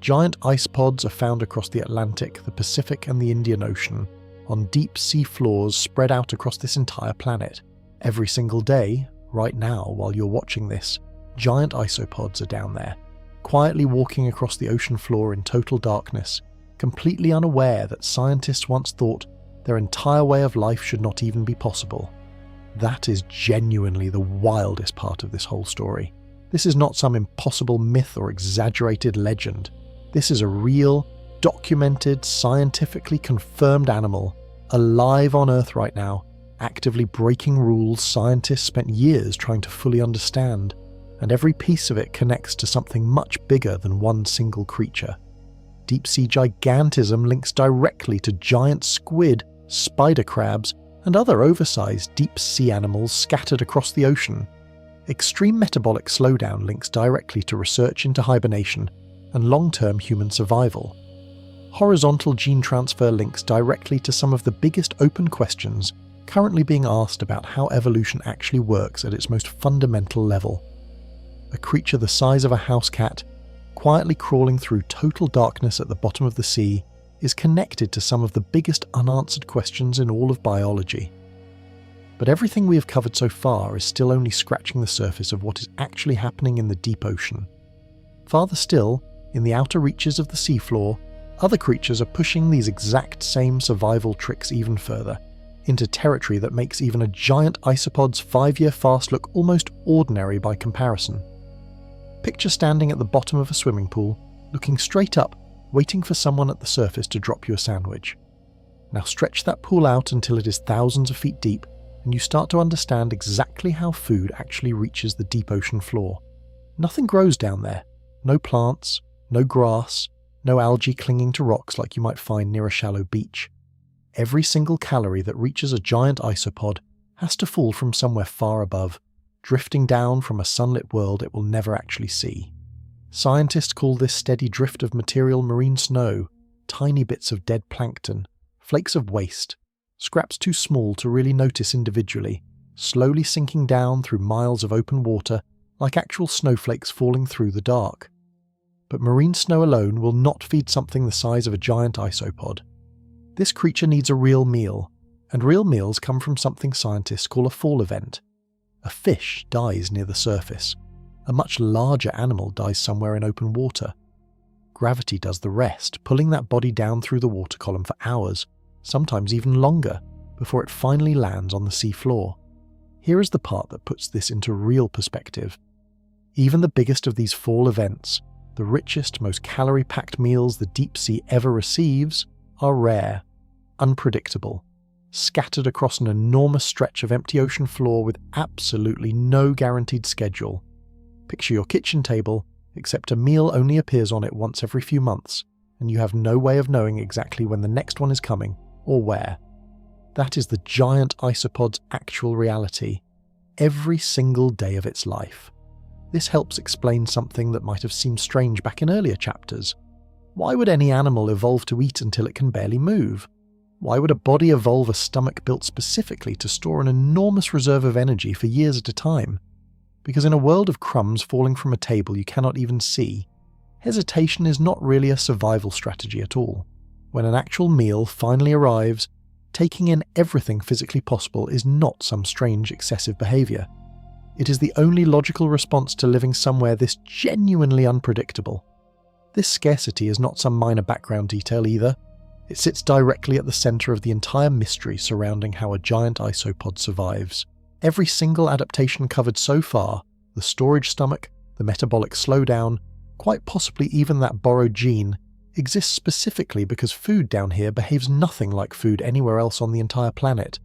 Giant isopods are found across the Atlantic, the Pacific and the Indian Ocean, on deep sea floors spread out across this entire planet. Every single day, right now while you're watching this, giant isopods are down there, quietly walking across the ocean floor in total darkness, completely unaware that scientists once thought their entire way of life should not even be possible. That is genuinely the wildest part of this whole story. This is not some impossible myth or exaggerated legend. This is a real, documented, scientifically confirmed animal, alive on Earth right now, actively breaking rules scientists spent years trying to fully understand, and every piece of it connects to something much bigger than one single creature. Deep-sea gigantism links directly to giant squid, spider crabs, and other oversized deep-sea animals scattered across the ocean. Extreme metabolic slowdown links directly to research into hibernation and long-term human survival. Horizontal gene transfer links directly to some of the biggest open questions currently being asked about how evolution actually works at its most fundamental level. A creature the size of a house cat, quietly crawling through total darkness at the bottom of the sea, is connected to some of the biggest unanswered questions in all of biology. But everything we have covered so far is still only scratching the surface of what is actually happening in the deep ocean. Farther still, in the outer reaches of the seafloor, other creatures are pushing these exact same survival tricks even further, into territory that makes even a giant isopod's 5-year fast look almost ordinary by comparison. Picture standing at the bottom of a swimming pool, looking straight up, waiting for someone at the surface to drop you a sandwich. Now stretch that pool out until it is thousands of feet deep, and you start to understand exactly how food actually reaches the deep ocean floor. Nothing grows down there. No plants, no grass, no algae clinging to rocks like you might find near a shallow beach. Every single calorie that reaches a giant isopod has to fall from somewhere far above, drifting down from a sunlit world it will never actually see. Scientists call this steady drift of material marine snow, tiny bits of dead plankton, flakes of waste, scraps too small to really notice individually, slowly sinking down through miles of open water like actual snowflakes falling through the dark. But marine snow alone will not feed something the size of a giant isopod. This creature needs a real meal, and real meals come from something scientists call a fall event. A fish dies near the surface. A much larger animal dies somewhere in open water. Gravity does the rest, pulling that body down through the water column for hours, sometimes even longer, before it finally lands on the sea floor. Here is the part that puts this into real perspective. Even the biggest of these fall events, the richest, most calorie-packed meals the deep sea ever receives, are rare, unpredictable, scattered across an enormous stretch of empty ocean floor with absolutely no guaranteed schedule. Picture your kitchen table, except a meal only appears on it once every few months, and you have no way of knowing exactly when the next one is coming, or where. That is the giant isopod's actual reality, every single day of its life. This helps explain something that might have seemed strange back in earlier chapters. Why would any animal evolve to eat until it can barely move? Why would a body evolve a stomach built specifically to store an enormous reserve of energy for years at a time? Because in a world of crumbs falling from a table you cannot even see, hesitation is not really a survival strategy at all. When an actual meal finally arrives, taking in everything physically possible is not some strange excessive behaviour. It is the only logical response to living somewhere this genuinely unpredictable. This scarcity is not some minor background detail either. It sits directly at the centre of the entire mystery surrounding how a giant isopod survives. Every single adaptation covered so far, the storage stomach, the metabolic slowdown, quite possibly even that borrowed gene, exists specifically because food down here behaves nothing like food anywhere else on the entire planet.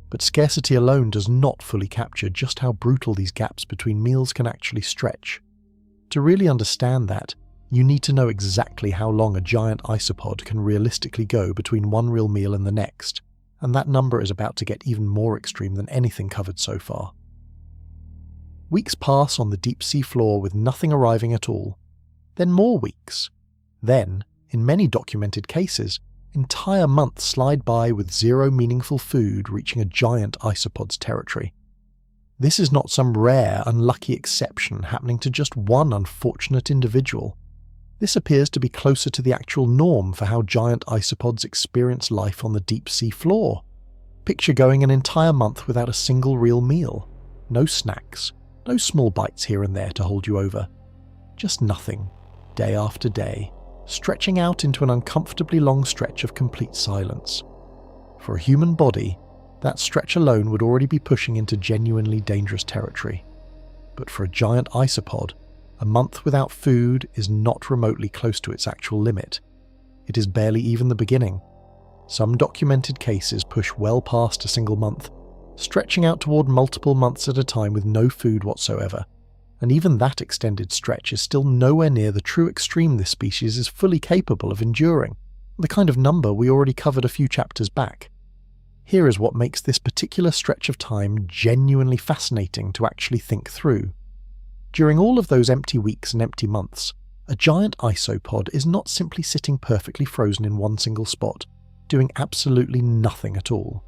But scarcity alone does not fully capture just how brutal these gaps between meals can actually stretch. To really understand that, you need to know exactly how long a giant isopod can realistically go between one real meal and the next, and that number is about to get even more extreme than anything covered so far. Weeks pass on the deep sea floor with nothing arriving at all, then more weeks. Then, in many documented cases, entire months slide by with zero meaningful food reaching a giant isopod's territory. This is not some rare, unlucky exception happening to just one unfortunate individual. This appears to be closer to the actual norm for how giant isopods experience life on the deep sea floor. Picture going an entire month without a single real meal. No snacks, no small bites here and there to hold you over. Just nothing, day after day, stretching out into an uncomfortably long stretch of complete silence. For a human body, that stretch alone would already be pushing into genuinely dangerous territory. But for a giant isopod, a month without food is not remotely close to its actual limit. It is barely even the beginning. Some documented cases push well past a single month, stretching out toward multiple months at a time with no food whatsoever. And even that extended stretch is still nowhere near the true extreme this species is fully capable of enduring, the kind of number we already covered a few chapters back. Here is what makes this particular stretch of time genuinely fascinating to actually think through. During all of those empty weeks and empty months, a giant isopod is not simply sitting perfectly frozen in one single spot, doing absolutely nothing at all.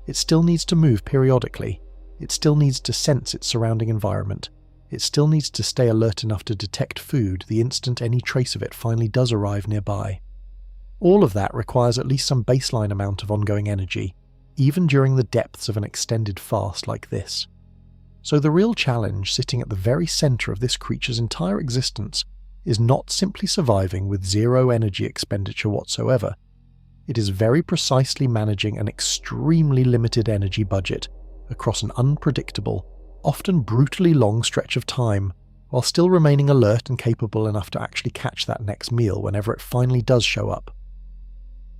It still needs to move periodically. It still needs to sense its surrounding environment. It still needs to stay alert enough to detect food the instant any trace of it finally does arrive nearby. All of that requires at least some baseline amount of ongoing energy, even during the depths of an extended fast like this. So the real challenge sitting at the very centre of this creature's entire existence is not simply surviving with zero energy expenditure whatsoever. It is very precisely managing an extremely limited energy budget across an unpredictable, often brutally long stretch of time while still remaining alert and capable enough to actually catch that next meal whenever it finally does show up.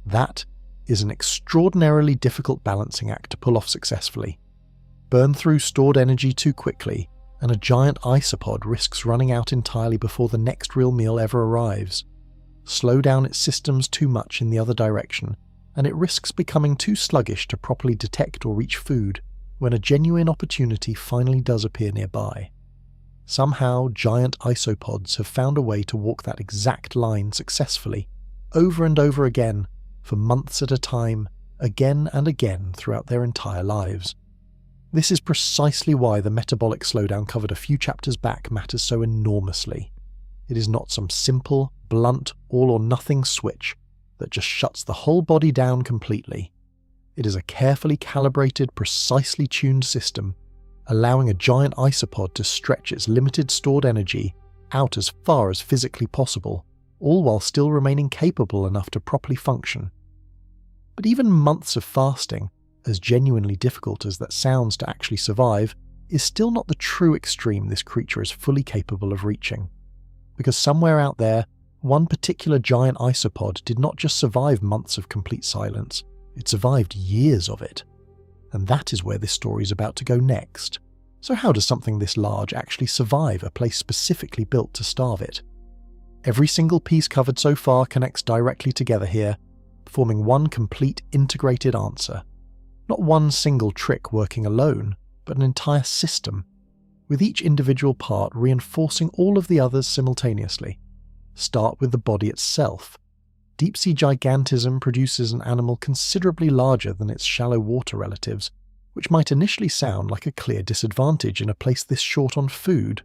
That is an extraordinarily difficult balancing act to pull off successfully. Burn through stored energy too quickly, and a giant isopod risks running out entirely before the next real meal ever arrives. Slow down its systems too much in the other direction, and it risks becoming too sluggish to properly detect or reach food when a genuine opportunity finally does appear nearby. Somehow, giant isopods have found a way to walk that exact line successfully, over and over again, for months at a time, again and again throughout their entire lives. This is precisely why the metabolic slowdown covered a few chapters back matters so enormously. It is not some simple, blunt, all-or-nothing switch that just shuts the whole body down completely. It is a carefully calibrated, precisely tuned system, allowing a giant isopod to stretch its limited stored energy out as far as physically possible, all while still remaining capable enough to properly function. But even months of fasting, as genuinely difficult as that sounds to actually survive, is still not the true extreme this creature is fully capable of reaching. Because somewhere out there, one particular giant isopod did not just survive months of complete silence, it survived years of it. And that is where this story is about to go next. So how does something this large actually survive a place specifically built to starve it? Every single piece covered so far connects directly together here, forming one complete integrated answer. Not one single trick working alone, but an entire system, with each individual part reinforcing all of the others simultaneously. Start with the body itself. Deep-sea gigantism produces an animal considerably larger than its shallow water relatives, which might initially sound like a clear disadvantage in a place this short on food.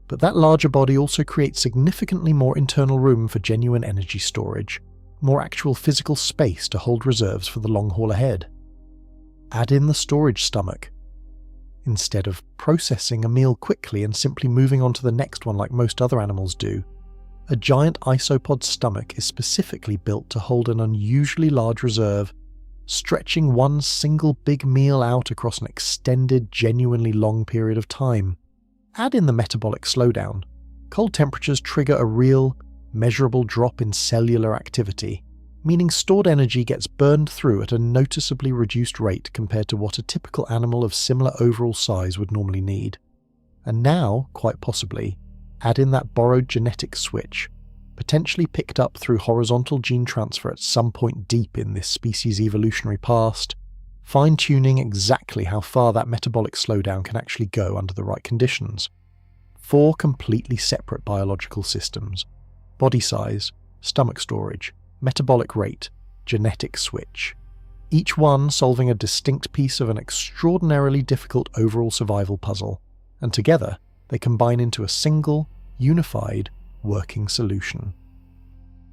But that larger body also creates significantly more internal room for genuine energy storage, more actual physical space to hold reserves for the long haul ahead. Add in the storage stomach. Instead of processing a meal quickly and simply moving on to the next one like most other animals do, a giant isopod's stomach is specifically built to hold an unusually large reserve, stretching one single big meal out across an extended, genuinely long period of time. Add in the metabolic slowdown. Cold temperatures trigger a real, measurable drop in cellular activity, meaning stored energy gets burned through at a noticeably reduced rate compared to what a typical animal of similar overall size would normally need. And now, quite possibly, add in that borrowed genetic switch, potentially picked up through horizontal gene transfer at some point deep in this species' evolutionary past, fine-tuning exactly how far that metabolic slowdown can actually go under the right conditions. 4 completely separate biological systems: body size, stomach storage, metabolic rate, genetic switch. Each one solving a distinct piece of an extraordinarily difficult overall survival puzzle, and together they combine into a single, unified, working solution.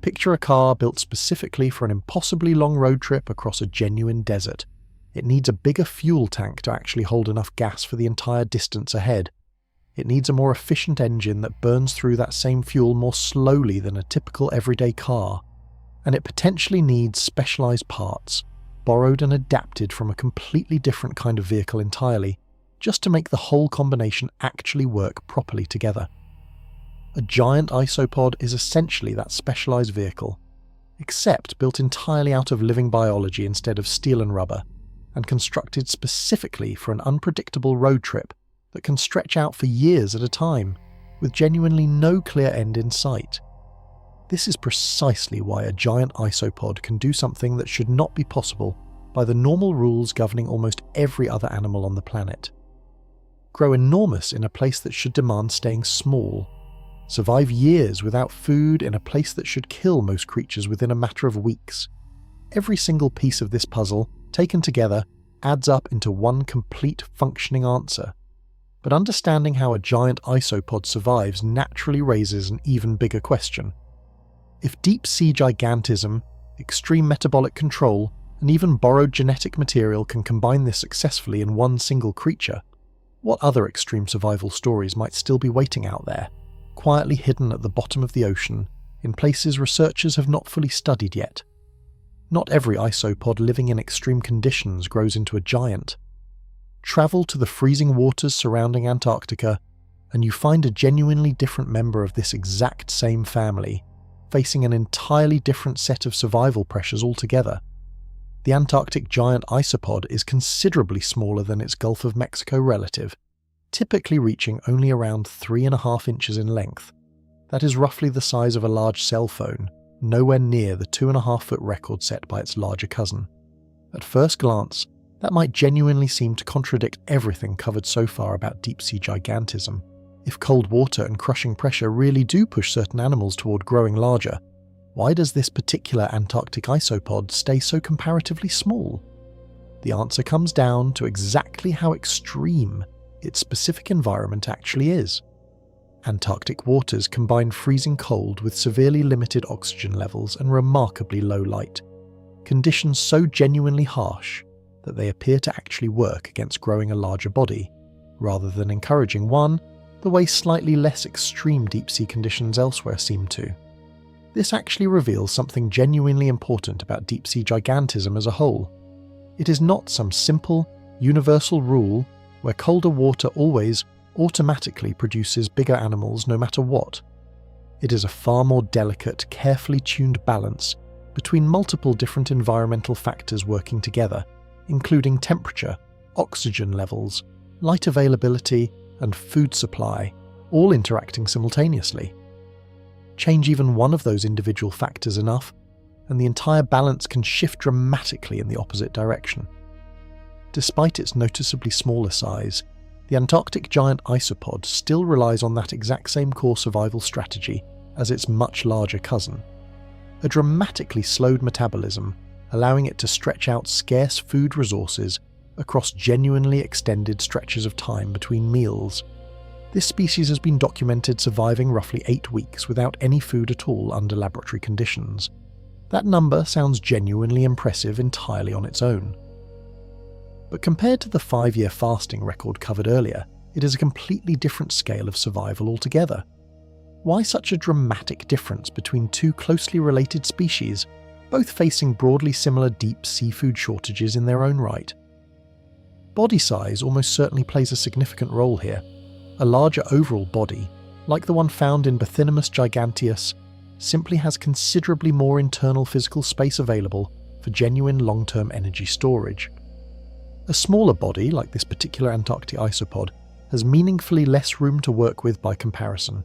Picture a car built specifically for an impossibly long road trip across a genuine desert. It needs a bigger fuel tank to actually hold enough gas for the entire distance ahead. It needs a more efficient engine that burns through that same fuel more slowly than a typical everyday car. And it potentially needs specialized parts, borrowed and adapted from a completely different kind of vehicle entirely, just to make the whole combination actually work properly together. A giant isopod is essentially that specialized vehicle, except built entirely out of living biology instead of steel and rubber, and constructed specifically for an unpredictable road trip that can stretch out for years at a time, with genuinely no clear end in sight. This is precisely why a giant isopod can do something that should not be possible by the normal rules governing almost every other animal on the planet. Grow enormous in a place that should demand staying small. Survive years without food in a place that should kill most creatures within a matter of weeks. Every single piece of this puzzle, taken together, adds up into one complete functioning answer. But understanding how a giant isopod survives naturally raises an even bigger question. If deep-sea gigantism, extreme metabolic control, and even borrowed genetic material can combine this successfully in one single creature, what other extreme survival stories might still be waiting out there, quietly hidden at the bottom of the ocean, in places researchers have not fully studied yet? Not every isopod living in extreme conditions grows into a giant. Travel to the freezing waters surrounding Antarctica, and you find a genuinely different member of this exact same family, facing an entirely different set of survival pressures altogether. The Antarctic giant isopod is considerably smaller than its Gulf of Mexico relative, typically reaching only around 3.5 inches in length. That is roughly the size of a large cell phone, nowhere near the 2.5-foot record set by its larger cousin. At first glance, that might genuinely seem to contradict everything covered so far about deep-sea gigantism. If cold water and crushing pressure really do push certain animals toward growing larger, why does this particular Antarctic isopod stay so comparatively small? The answer comes down to exactly how extreme its specific environment actually is. Antarctic waters combine freezing cold with severely limited oxygen levels and remarkably low light, conditions so genuinely harsh that they appear to actually work against growing a larger body, rather than encouraging one, the way slightly less extreme deep-sea conditions elsewhere seem to. This actually reveals something genuinely important about deep-sea gigantism as a whole. It is not some simple, universal rule where colder water always automatically produces bigger animals no matter what. It is a far more delicate, carefully tuned balance between multiple different environmental factors working together, including temperature, oxygen levels, light availability, and food supply, all interacting simultaneously. Change even one of those individual factors enough, and the entire balance can shift dramatically in the opposite direction. Despite its noticeably smaller size, the Antarctic giant isopod still relies on that exact same core survival strategy as its much larger cousin. A dramatically slowed metabolism, allowing it to stretch out scarce food resources across genuinely extended stretches of time between meals. This species has been documented surviving roughly 8 weeks without any food at all under laboratory conditions. That number sounds genuinely impressive entirely on its own. But compared to the 5-year fasting record covered earlier, it is a completely different scale of survival altogether. Why such a dramatic difference between two closely related species, both facing broadly similar deep seafood shortages in their own right? Body size almost certainly plays a significant role here. A larger overall body, like the one found in Bathynomus giganteus, simply has considerably more internal physical space available for genuine long-term energy storage. A smaller body, like this particular Antarctic isopod, has meaningfully less room to work with by comparison.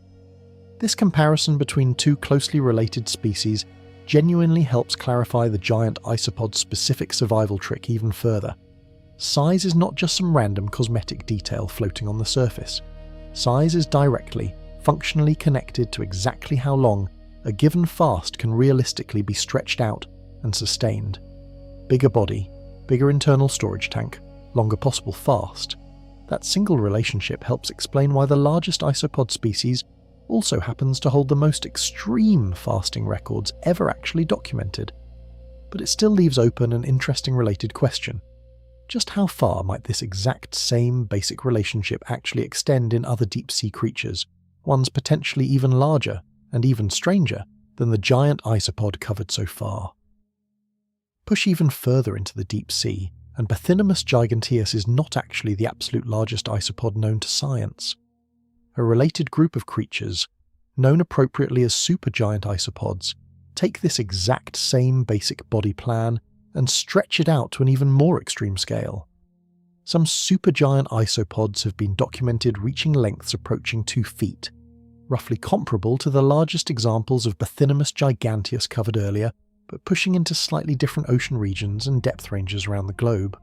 This comparison between two closely related species genuinely helps clarify the giant isopod's specific survival trick even further. Size is not just some random cosmetic detail floating on the surface. Size is directly, functionally connected to exactly how long a given fast can realistically be stretched out and sustained. Bigger body, bigger internal storage tank, longer possible fast. That single relationship helps explain why the largest isopod species also happens to hold the most extreme fasting records ever actually documented. But it still leaves open an interesting related question. Just how far might this exact same basic relationship actually extend in other deep-sea creatures, ones potentially even larger and even stranger than the giant isopod covered so far? Push even further into the deep sea, and Bathynomus giganteus is not actually the absolute largest isopod known to science. A related group of creatures, known appropriately as supergiant isopods, take this exact same basic body plan and stretch it out to an even more extreme scale. Some supergiant isopods have been documented reaching lengths approaching 2 feet, roughly comparable to the largest examples of Bathynomus giganteus covered earlier, but pushing into slightly different ocean regions and depth ranges around the globe.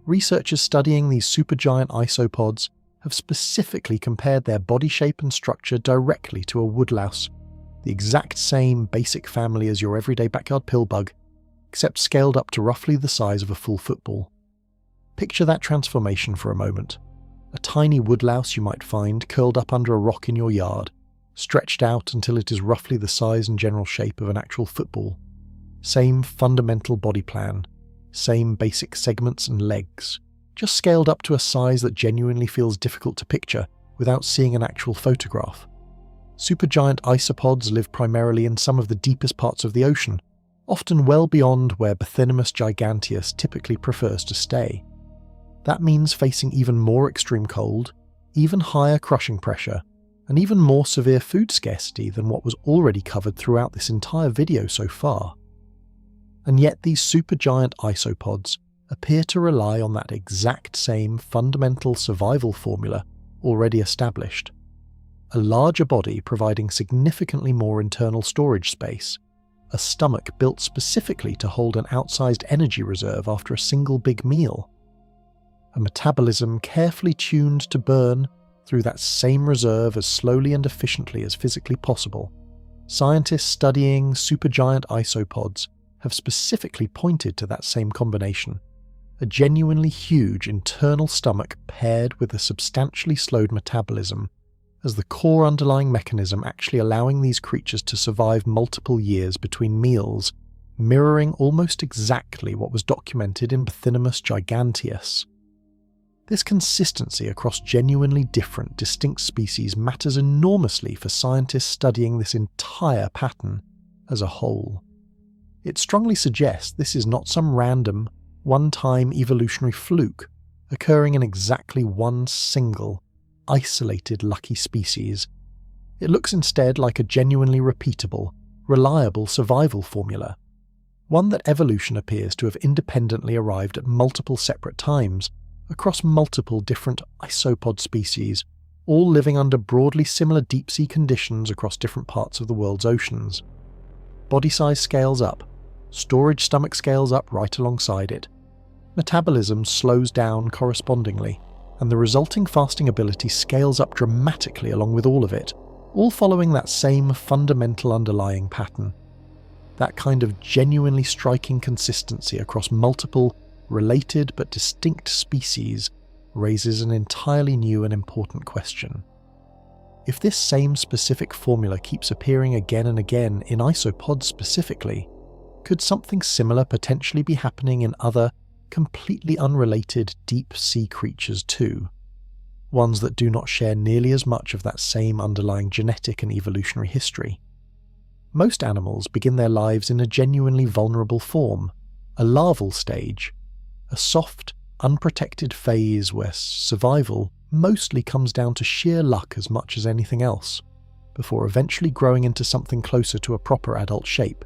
Researchers studying these supergiant isopods have specifically compared their body shape and structure directly to a woodlouse, the exact same basic family as your everyday backyard pillbug, except scaled up to roughly the size of a full football. Picture that transformation for a moment. A tiny woodlouse you might find curled up under a rock in your yard, stretched out until it is roughly the size and general shape of an actual football. Same fundamental body plan, same basic segments and legs, just scaled up to a size that genuinely feels difficult to picture without seeing an actual photograph. Supergiant isopods live primarily in some of the deepest parts of the ocean, often well beyond where Bathynomus giganteus typically prefers to stay. That means facing even more extreme cold, even higher crushing pressure, and even more severe food scarcity than what was already covered throughout this entire video so far. And yet these supergiant isopods appear to rely on that exact same fundamental survival formula already established. A larger body providing significantly more internal storage space, a stomach built specifically to hold an outsized energy reserve after a single big meal, a metabolism carefully tuned to burn through that same reserve as slowly and efficiently as physically possible. Scientists studying supergiant isopods have specifically pointed to that same combination, a genuinely huge internal stomach paired with a substantially slowed metabolism as the core underlying mechanism actually allowing these creatures to survive multiple years between meals, mirroring almost exactly what was documented in Bathynomus giganteus. This consistency across genuinely different, distinct species matters enormously for scientists studying this entire pattern as a whole. It strongly suggests this is not some random, one-time evolutionary fluke occurring in exactly one single, isolated lucky species. It looks instead like a genuinely repeatable, reliable survival formula, one that evolution appears to have independently arrived at multiple separate times, across multiple different isopod species, all living under broadly similar deep-sea conditions across different parts of the world's oceans. Body size scales up, storage stomach scales up right alongside it. Metabolism slows down correspondingly, and the resulting fasting ability scales up dramatically along with all of it, all following that same fundamental underlying pattern. That kind of genuinely striking consistency across multiple, related but distinct species raises an entirely new and important question. If this same specific formula keeps appearing again and again in isopods specifically, could something similar potentially be happening in other, completely unrelated deep-sea creatures too? Ones that do not share nearly as much of that same underlying genetic and evolutionary history. Most animals begin their lives in a genuinely vulnerable form, a larval stage, a soft, unprotected phase where survival mostly comes down to sheer luck as much as anything else, before eventually growing into something closer to a proper adult shape.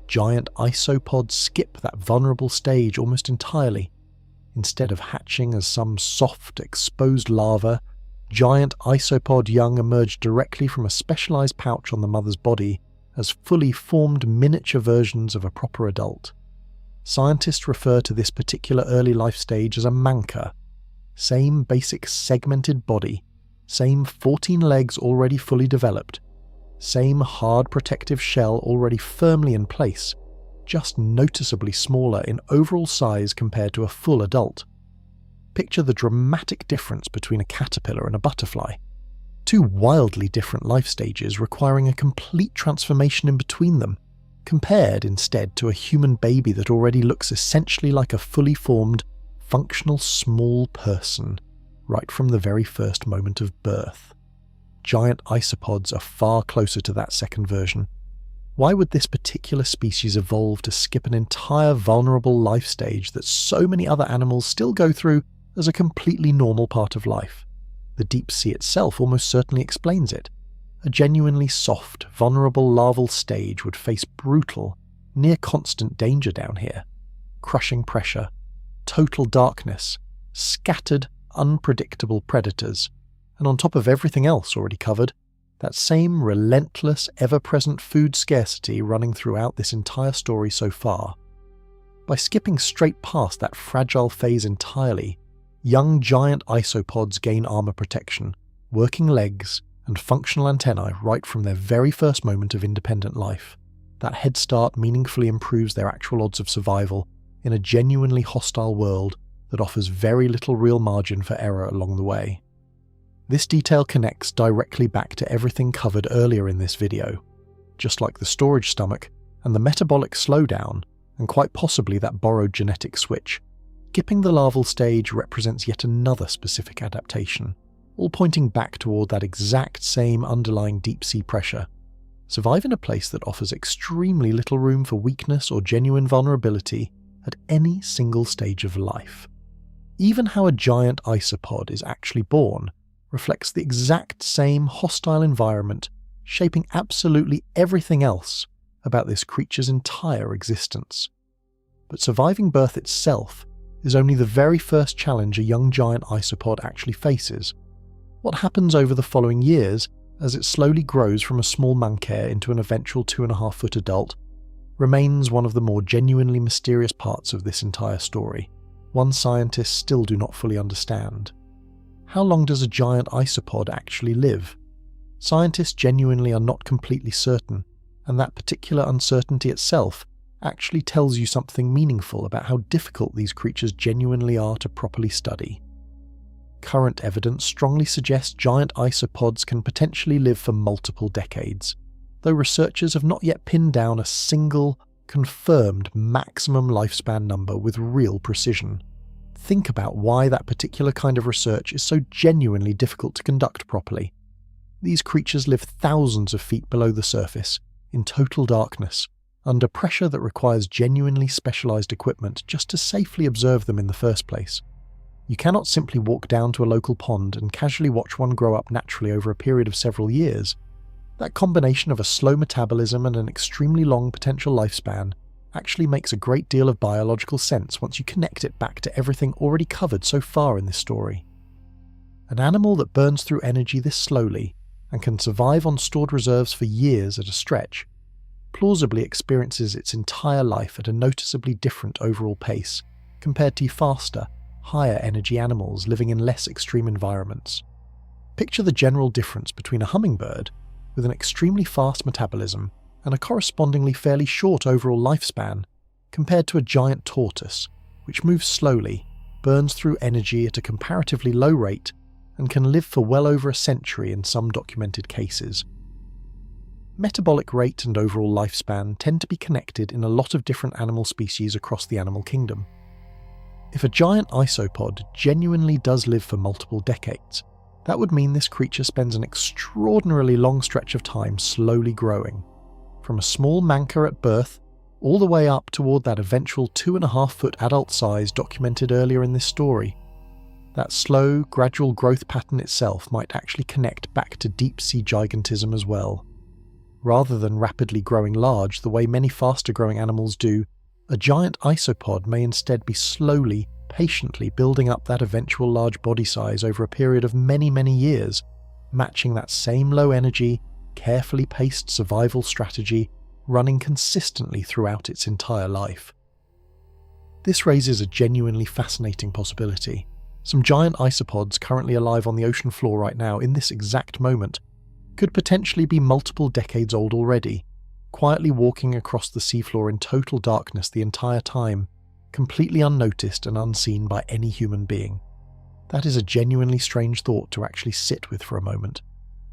Giant isopods skip that vulnerable stage almost entirely. Instead of hatching as some soft, exposed larva, giant isopod young emerge directly from a specialized pouch on the mother's body as fully formed miniature versions of a proper adult. Scientists refer to this particular early life stage as a manca. Same basic segmented body, same 14 legs already fully developed, same hard protective shell already firmly in place, just noticeably smaller in overall size compared to a full adult. Picture the dramatic difference between a caterpillar and a butterfly. Two wildly different life stages requiring a complete transformation in between them, compared instead to a human baby that already looks essentially like a fully formed, functional small person, right from the very first moment of birth. Giant isopods are far closer to that second version. Why would this particular species evolve to skip an entire vulnerable life stage that so many other animals still go through as a completely normal part of life? The deep sea itself almost certainly explains it. A genuinely soft, vulnerable larval stage would face brutal, near constant danger down here. Crushing pressure, total darkness, scattered, unpredictable predators, and on top of everything else already covered, that same relentless, ever-present food scarcity running throughout this entire story so far. By skipping straight past that fragile phase entirely, young giant isopods gain armor protection, working legs, and functional antennae right from their very first moment of independent life. That head start meaningfully improves their actual odds of survival in a genuinely hostile world that offers very little real margin for error along the way. This detail connects directly back to everything covered earlier in this video, just like the storage stomach and the metabolic slowdown, and quite possibly that borrowed genetic switch. Skipping the larval stage represents yet another specific adaptation, all pointing back toward that exact same underlying deep-sea pressure. Survive in a place that offers extremely little room for weakness or genuine vulnerability at any single stage of life. Even how a giant isopod is actually born reflects the exact same hostile environment, shaping absolutely everything else about this creature's entire existence. But surviving birth itself is only the very first challenge a young giant isopod actually faces. What happens over the following years as it slowly grows from a small monkey into an eventual 2.5-foot adult remains one of the more genuinely mysterious parts of this entire story, one scientists still do not fully understand. How long does a giant isopod actually live? Scientists genuinely are not completely certain, and that particular uncertainty itself actually tells you something meaningful about how difficult these creatures genuinely are to properly study. Current evidence strongly suggests giant isopods can potentially live for multiple decades, though researchers have not yet pinned down a single, confirmed maximum lifespan number with real precision. Think about why that particular kind of research is so genuinely difficult to conduct properly. These creatures live thousands of feet below the surface, in total darkness, under pressure that requires genuinely specialized equipment just to safely observe them in the first place. You cannot simply walk down to a local pond and casually watch one grow up naturally over a period of several years. That combination of a slow metabolism and an extremely long potential lifespan actually makes a great deal of biological sense once you connect it back to everything already covered so far in this story. An animal that burns through energy this slowly and can survive on stored reserves for years at a stretch plausibly experiences its entire life at a noticeably different overall pace compared to faster, higher energy animals living in less extreme environments. Picture the general difference between a hummingbird, with an extremely fast metabolism and a correspondingly fairly short overall lifespan, compared to a giant tortoise, which moves slowly, burns through energy at a comparatively low rate, and can live for well over a century in some documented cases. Metabolic rate and overall lifespan tend to be connected in a lot of different animal species across the animal kingdom. If a giant isopod genuinely does live for multiple decades, that would mean this creature spends an extraordinarily long stretch of time slowly growing, from a small manca at birth all the way up toward that eventual 2.5-foot adult size documented earlier in this story. That slow, gradual growth pattern itself might actually connect back to deep-sea gigantism as well. Rather than rapidly growing large the way many faster-growing animals do, a giant isopod may instead be slowly, patiently building up that eventual large body size over a period of many, many years, matching that same low-energy, carefully paced survival strategy running consistently throughout its entire life. This raises a genuinely fascinating possibility. Some giant isopods currently alive on the ocean floor right now in this exact moment could potentially be multiple decades old already, quietly walking across the seafloor in total darkness the entire time, completely unnoticed and unseen by any human being. That is a genuinely strange thought to actually sit with for a moment.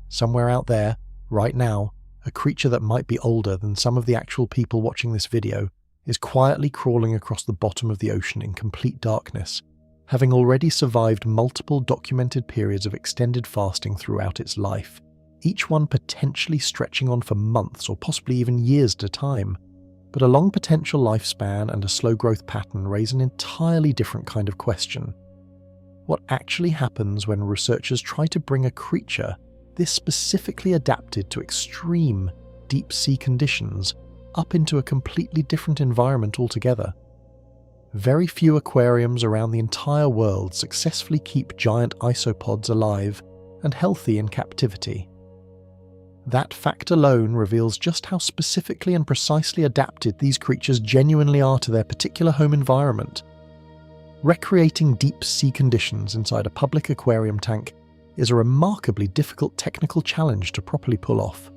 Somewhere out there, right now, a creature that might be older than some of the actual people watching this video is quietly crawling across the bottom of the ocean in complete darkness, having already survived multiple documented periods of extended fasting throughout its life, each one potentially stretching on for months or possibly even years at a time. But a long potential lifespan and a slow growth pattern raise an entirely different kind of question. What actually happens when researchers try to bring a creature this specifically adapted to extreme deep-sea conditions up into a completely different environment altogether? Very few aquariums around the entire world successfully keep giant isopods alive and healthy in captivity. That fact alone reveals just how specifically and precisely adapted these creatures genuinely are to their particular home environment. Recreating deep-sea conditions inside a public aquarium tank is a remarkably difficult technical challenge to properly pull off.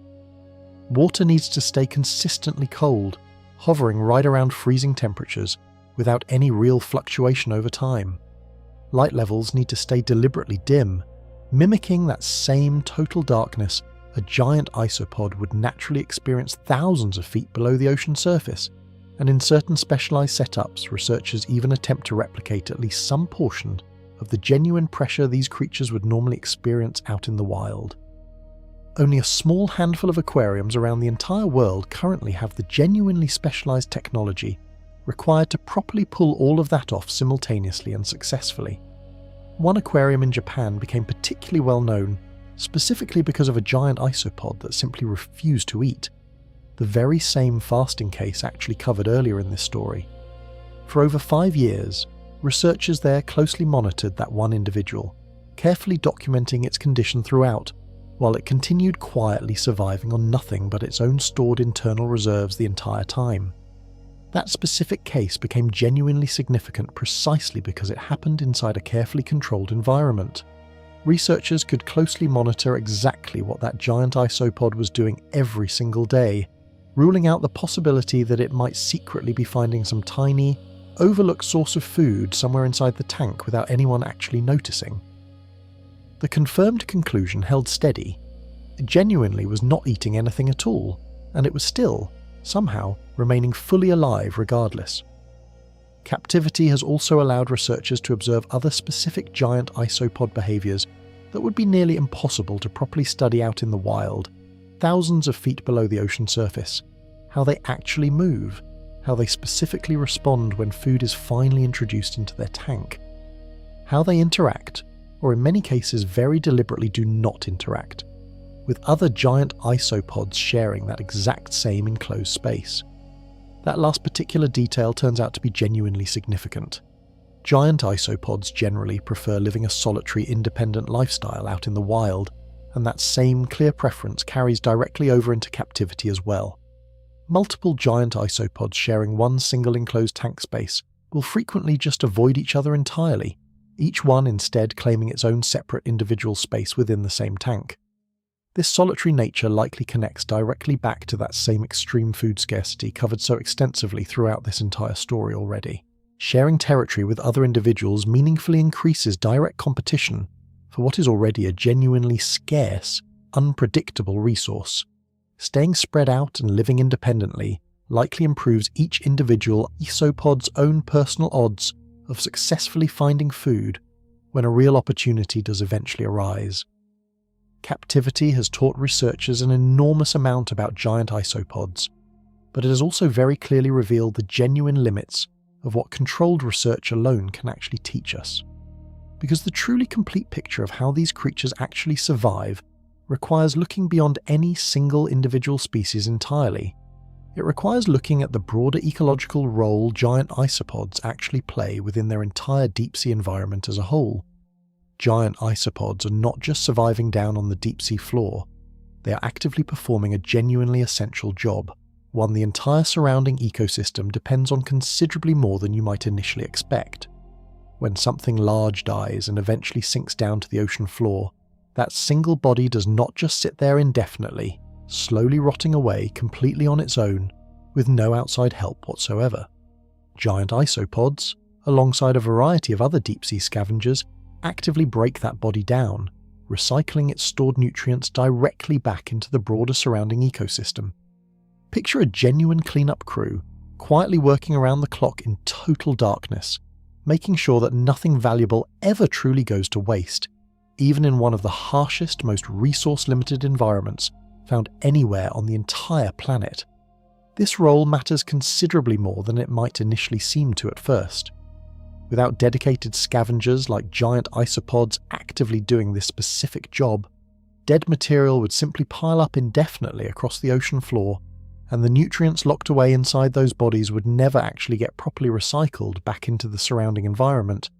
Water needs to stay consistently cold, hovering right around freezing temperatures without any real fluctuation over time. Light levels need to stay deliberately dim, mimicking that same total darkness a giant isopod would naturally experience thousands of feet below the ocean surface, and in certain specialized setups, researchers even attempt to replicate at least some portion of the genuine pressure these creatures would normally experience out in the wild. Only a small handful of aquariums around the entire world currently have the genuinely specialized technology required to properly pull all of that off simultaneously and successfully. One aquarium in Japan became particularly well known, specifically because of a giant isopod that simply refused to eat, the very same fasting case actually covered earlier in this story. For over 5 years, researchers there closely monitored that one individual, carefully documenting its condition throughout, while it continued quietly surviving on nothing but its own stored internal reserves the entire time. That specific case became genuinely significant precisely because it happened inside a carefully controlled environment. Researchers could closely monitor exactly what that giant isopod was doing every single day, ruling out the possibility that it might secretly be finding some tiny, overlooked source of food somewhere inside the tank without anyone actually noticing. The confirmed conclusion held steady. It genuinely was not eating anything at all, and it was still, somehow, remaining fully alive regardless. Captivity has also allowed researchers to observe other specific giant isopod behaviours that would be nearly impossible to properly study out in the wild, thousands of feet below the ocean surface, how they actually move, how they specifically respond when food is finally introduced into their tank, how they interact, or in many cases very deliberately do not interact, with other giant isopods sharing that exact same enclosed space. That last particular detail turns out to be genuinely significant. Giant isopods generally prefer living a solitary, independent lifestyle out in the wild, and that same clear preference carries directly over into captivity as well. Multiple giant isopods sharing one single enclosed tank space will frequently just avoid each other entirely, each one instead claiming its own separate individual space within the same tank. This solitary nature likely connects directly back to that same extreme food scarcity covered so extensively throughout this entire story already. Sharing territory with other individuals meaningfully increases direct competition for what is already a genuinely scarce, unpredictable resource. Staying spread out and living independently likely improves each individual isopod's own personal odds of successfully finding food when a real opportunity does eventually arise. Captivity has taught researchers an enormous amount about giant isopods, but it has also very clearly revealed the genuine limits of what controlled research alone can actually teach us. Because the truly complete picture of how these creatures actually survive requires looking beyond any single individual species entirely. It requires looking at the broader ecological role giant isopods actually play within their entire deep-sea environment as a whole. Giant isopods are not just surviving down on the deep-sea floor, they are actively performing a genuinely essential job, one the entire surrounding ecosystem depends on considerably more than you might initially expect. When something large dies and eventually sinks down to the ocean floor, that single body does not just sit there indefinitely, slowly rotting away completely on its own, with no outside help whatsoever. Giant isopods, alongside a variety of other deep-sea scavengers, actively break that body down, recycling its stored nutrients directly back into the broader surrounding ecosystem. Picture a genuine cleanup crew, quietly working around the clock in total darkness, making sure that nothing valuable ever truly goes to waste, even in one of the harshest, most resource-limited environments found anywhere on the entire planet. This role matters considerably more than it might initially seem to at first. Without dedicated scavengers like giant isopods actively doing this specific job, dead material would simply pile up indefinitely across the ocean floor, and the nutrients locked away inside those bodies would never actually get properly recycled back into the surrounding environment.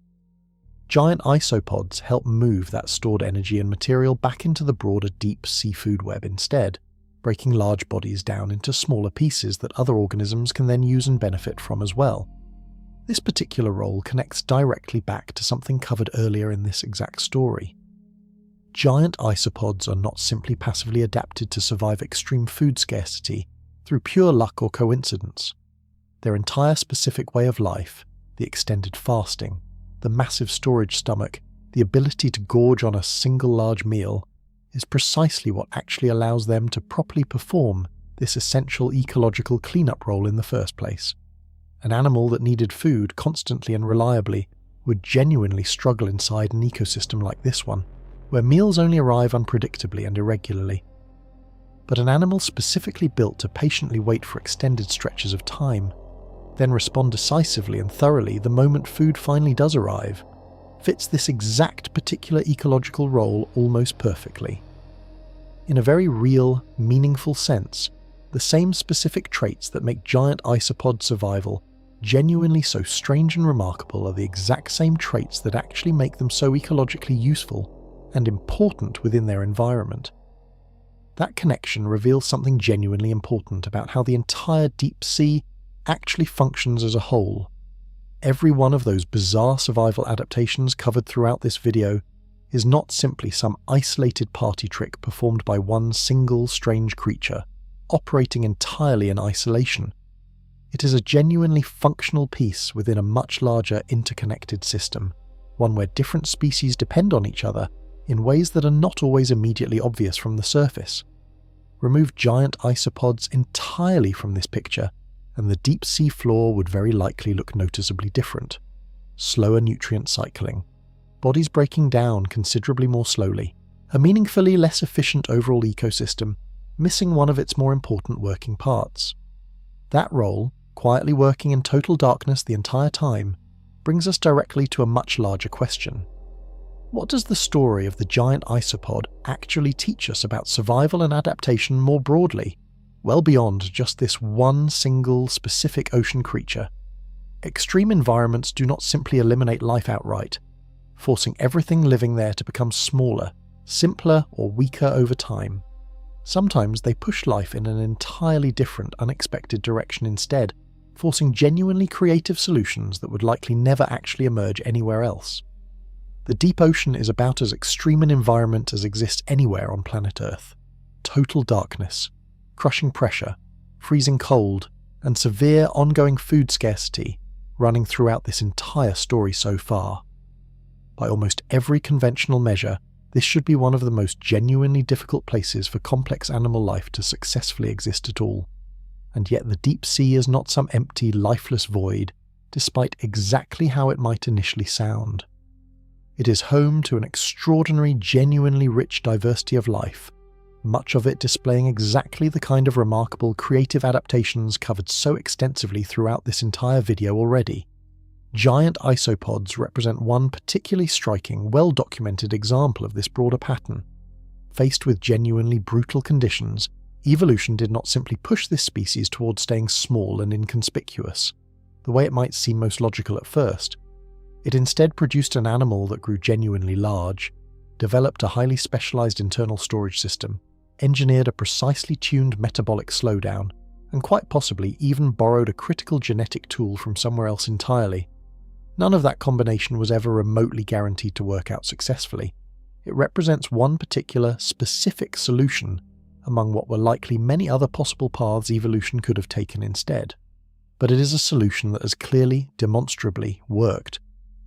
Giant isopods help move that stored energy and material back into the broader deep seafood web instead, breaking large bodies down into smaller pieces that other organisms can then use and benefit from as well. This particular role connects directly back to something covered earlier in this exact story. Giant isopods are not simply passively adapted to survive extreme food scarcity through pure luck or coincidence. Their entire specific way of life, the extended fasting, the massive storage stomach, the ability to gorge on a single large meal, is precisely what actually allows them to properly perform this essential ecological cleanup role in the first place. An animal that needed food constantly and reliably would genuinely struggle inside an ecosystem like this one, where meals only arrive unpredictably and irregularly. But an animal specifically built to patiently wait for extended stretches of time, then respond decisively and thoroughly the moment food finally does arrive, fits this exact particular ecological role almost perfectly. In a very real, meaningful sense, the same specific traits that make giant isopod survival genuinely so strange and remarkable are the exact same traits that actually make them so ecologically useful and important within their environment. That connection reveals something genuinely important about how the entire deep sea actually functions as a whole. Every one of those bizarre survival adaptations covered throughout this video is not simply some isolated party trick performed by one single strange creature, operating entirely in isolation. It is a genuinely functional piece within a much larger interconnected system, one where different species depend on each other in ways that are not always immediately obvious from the surface. Remove giant isopods entirely from this picture, and the deep sea floor would very likely look noticeably different. Slower nutrient cycling, bodies breaking down considerably more slowly, a meaningfully less efficient overall ecosystem, missing one of its more important working parts. That role, quietly working in total darkness the entire time, brings us directly to a much larger question. What does the story of the giant isopod actually teach us about survival and adaptation more broadly, well beyond just this one single specific ocean creature? Extreme environments do not simply eliminate life outright, forcing everything living there to become smaller, simpler, or weaker over time. Sometimes they push life in an entirely different, unexpected direction instead, forcing genuinely creative solutions that would likely never actually emerge anywhere else. The deep ocean is about as extreme an environment as exists anywhere on planet Earth. Total darkness, crushing pressure, freezing cold, and severe ongoing food scarcity running throughout this entire story so far. By almost every conventional measure, this should be one of the most genuinely difficult places for complex animal life to successfully exist at all. And yet the deep sea is not some empty, lifeless void, despite exactly how it might initially sound. It is home to an extraordinary, genuinely rich diversity of life, much of it displaying exactly the kind of remarkable creative adaptations covered so extensively throughout this entire video already. Giant isopods represent one particularly striking, well-documented example of this broader pattern. Faced with genuinely brutal conditions, evolution did not simply push this species towards staying small and inconspicuous, the way it might seem most logical at first. It instead produced an animal that grew genuinely large, developed a highly specialized internal storage system, engineered a precisely tuned metabolic slowdown, and quite possibly even borrowed a critical genetic tool from somewhere else entirely. None of that combination was ever remotely guaranteed to work out successfully. It represents one particular, specific solution among what were likely many other possible paths evolution could have taken instead. But it is a solution that has clearly, demonstrably worked,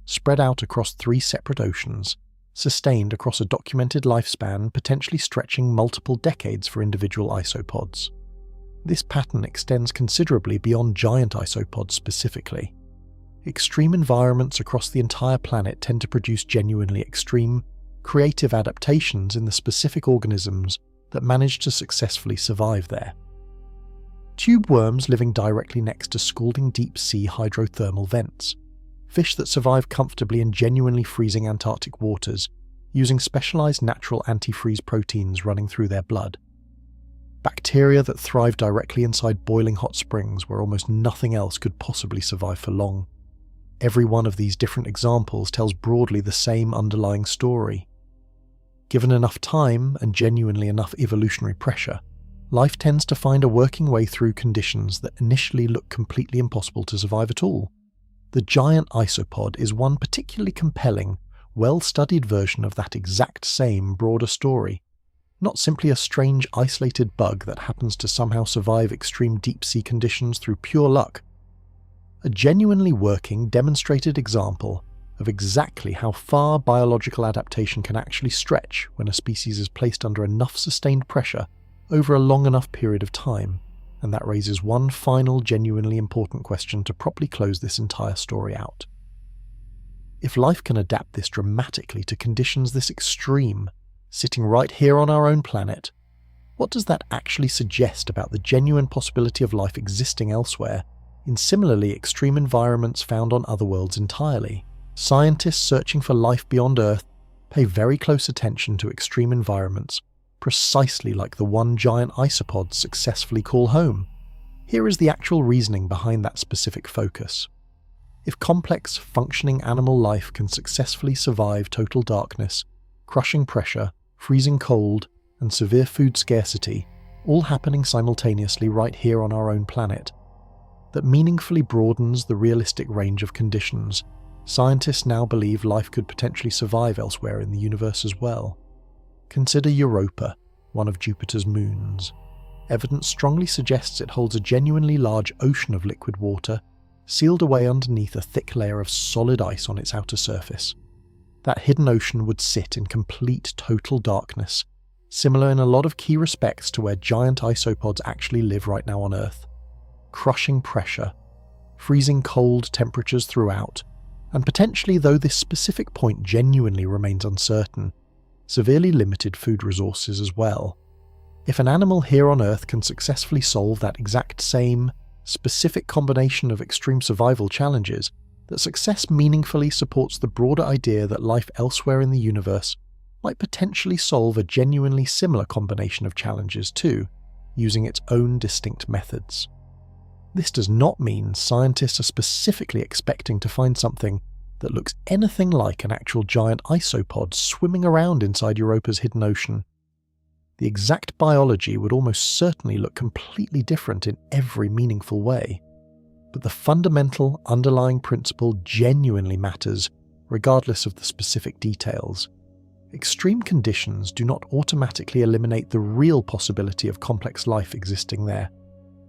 spread out across 3 separate oceans, sustained across a documented lifespan potentially stretching multiple decades for individual isopods. This pattern extends considerably beyond giant isopods specifically. Extreme environments across the entire planet tend to produce genuinely extreme, creative adaptations in the specific organisms that manage to successfully survive there. Tube worms living directly next to scalding deep sea hydrothermal vents. Fish that survive comfortably in genuinely freezing Antarctic waters, using specialized natural antifreeze proteins running through their blood. Bacteria that thrive directly inside boiling hot springs where almost nothing else could possibly survive for long. Every one of these different examples tells broadly the same underlying story. Given enough time and genuinely enough evolutionary pressure, life tends to find a working way through conditions that initially look completely impossible to survive at all. The giant isopod is one particularly compelling, well-studied version of that exact same broader story. Not simply a strange isolated bug that happens to somehow survive extreme deep-sea conditions through pure luck. A genuinely working, demonstrated example of exactly how far biological adaptation can actually stretch when a species is placed under enough sustained pressure over a long enough period of time, and that raises one final genuinely important question to properly close this entire story out. If life can adapt this dramatically to conditions this extreme, sitting right here on our own planet, what does that actually suggest about the genuine possibility of life existing elsewhere, in similarly extreme environments found on other worlds entirely? Scientists searching for life beyond Earth pay very close attention to extreme environments, precisely like the one giant isopods successfully call home. Here is the actual reasoning behind that specific focus. If complex, functioning animal life can successfully survive total darkness, crushing pressure, freezing cold, and severe food scarcity, all happening simultaneously right here on our own planet, that meaningfully broadens the realistic range of conditions. Scientists now believe life could potentially survive elsewhere in the universe as well. Consider Europa, one of Jupiter's moons. Evidence strongly suggests it holds a genuinely large ocean of liquid water, sealed away underneath a thick layer of solid ice on its outer surface. That hidden ocean would sit in complete total darkness, similar in a lot of key respects to where giant isopods actually live right now on Earth. Crushing pressure, freezing cold temperatures throughout, and potentially, though this specific point genuinely remains uncertain, severely limited food resources as well. If an animal here on Earth can successfully solve that exact same, specific combination of extreme survival challenges, that success meaningfully supports the broader idea that life elsewhere in the universe might potentially solve a genuinely similar combination of challenges too, using its own distinct methods. This does not mean scientists are specifically expecting to find something that looks anything like an actual giant isopod swimming around inside Europa's hidden ocean. The exact biology would almost certainly look completely different in every meaningful way, but the fundamental underlying principle genuinely matters regardless of the specific details. Extreme conditions do not automatically eliminate the real possibility of complex life existing there.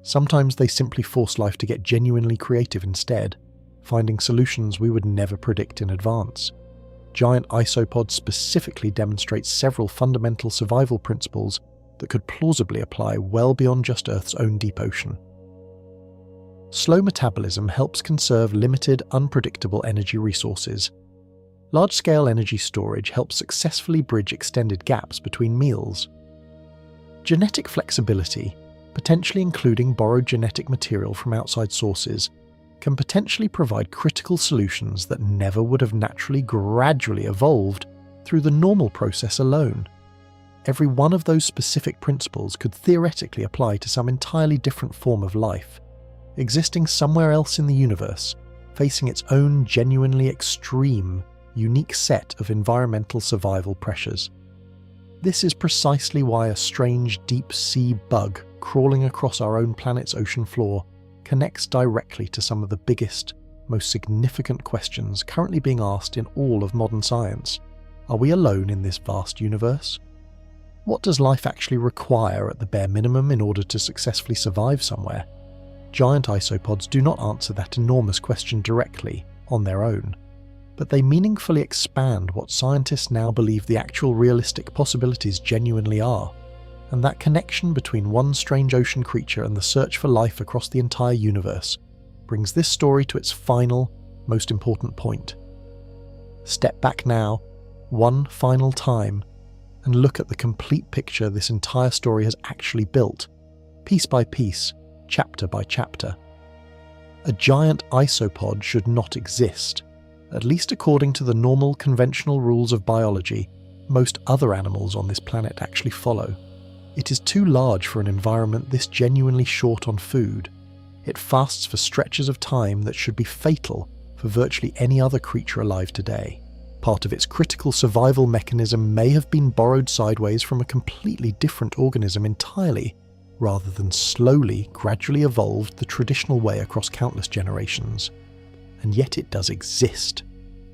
Sometimes they simply force life to get genuinely creative instead, finding solutions we would never predict in advance. Giant isopods specifically demonstrate several fundamental survival principles that could plausibly apply well beyond just Earth's own deep ocean. Slow metabolism helps conserve limited, unpredictable energy resources. Large-scale energy storage helps successfully bridge extended gaps between meals. Genetic flexibility, potentially including borrowed genetic material from outside sources, can potentially provide critical solutions that never would have naturally gradually evolved through the normal process alone. Every one of those specific principles could theoretically apply to some entirely different form of life, existing somewhere else in the universe, facing its own genuinely extreme, unique set of environmental survival pressures. This is precisely why a strange deep-sea bug crawling across our own planet's ocean floor connects directly to some of the biggest, most significant questions currently being asked in all of modern science. Are we alone in this vast universe? What does life actually require at the bare minimum in order to successfully survive somewhere? Giant isopods do not answer that enormous question directly, on their own, but they meaningfully expand what scientists now believe the actual realistic possibilities genuinely are. And that connection between one strange ocean creature and the search for life across the entire universe brings this story to its final, most important point. Step back now, one final time, and look at the complete picture this entire story has actually built, piece by piece, chapter by chapter. A giant isopod should not exist, at least according to the normal conventional rules of biology most other animals on this planet actually follow. It is too large for an environment this genuinely short on food. It fasts for stretches of time that should be fatal for virtually any other creature alive today. Part of its critical survival mechanism may have been borrowed sideways from a completely different organism entirely, rather than slowly, gradually evolved the traditional way across countless generations. And yet it does exist.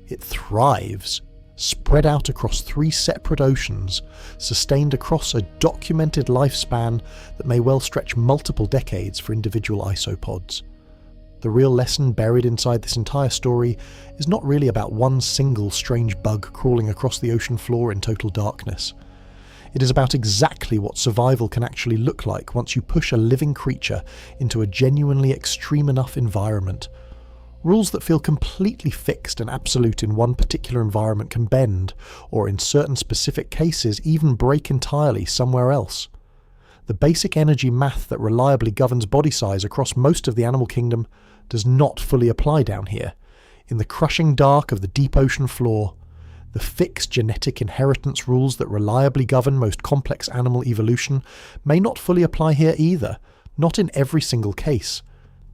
It thrives, spread out across 3 separate oceans, sustained across a documented lifespan that may well stretch multiple decades for individual isopods. The real lesson buried inside this entire story is not really about one single strange bug crawling across the ocean floor in total darkness. It is about exactly what survival can actually look like once you push a living creature into a genuinely extreme enough environment. Rules that feel completely fixed and absolute in one particular environment can bend, or in certain specific cases even break entirely somewhere else. The basic energy math that reliably governs body size across most of the animal kingdom does not fully apply down here. In the crushing dark of the deep ocean floor, the fixed genetic inheritance rules that reliably govern most complex animal evolution may not fully apply here either, not in every single case.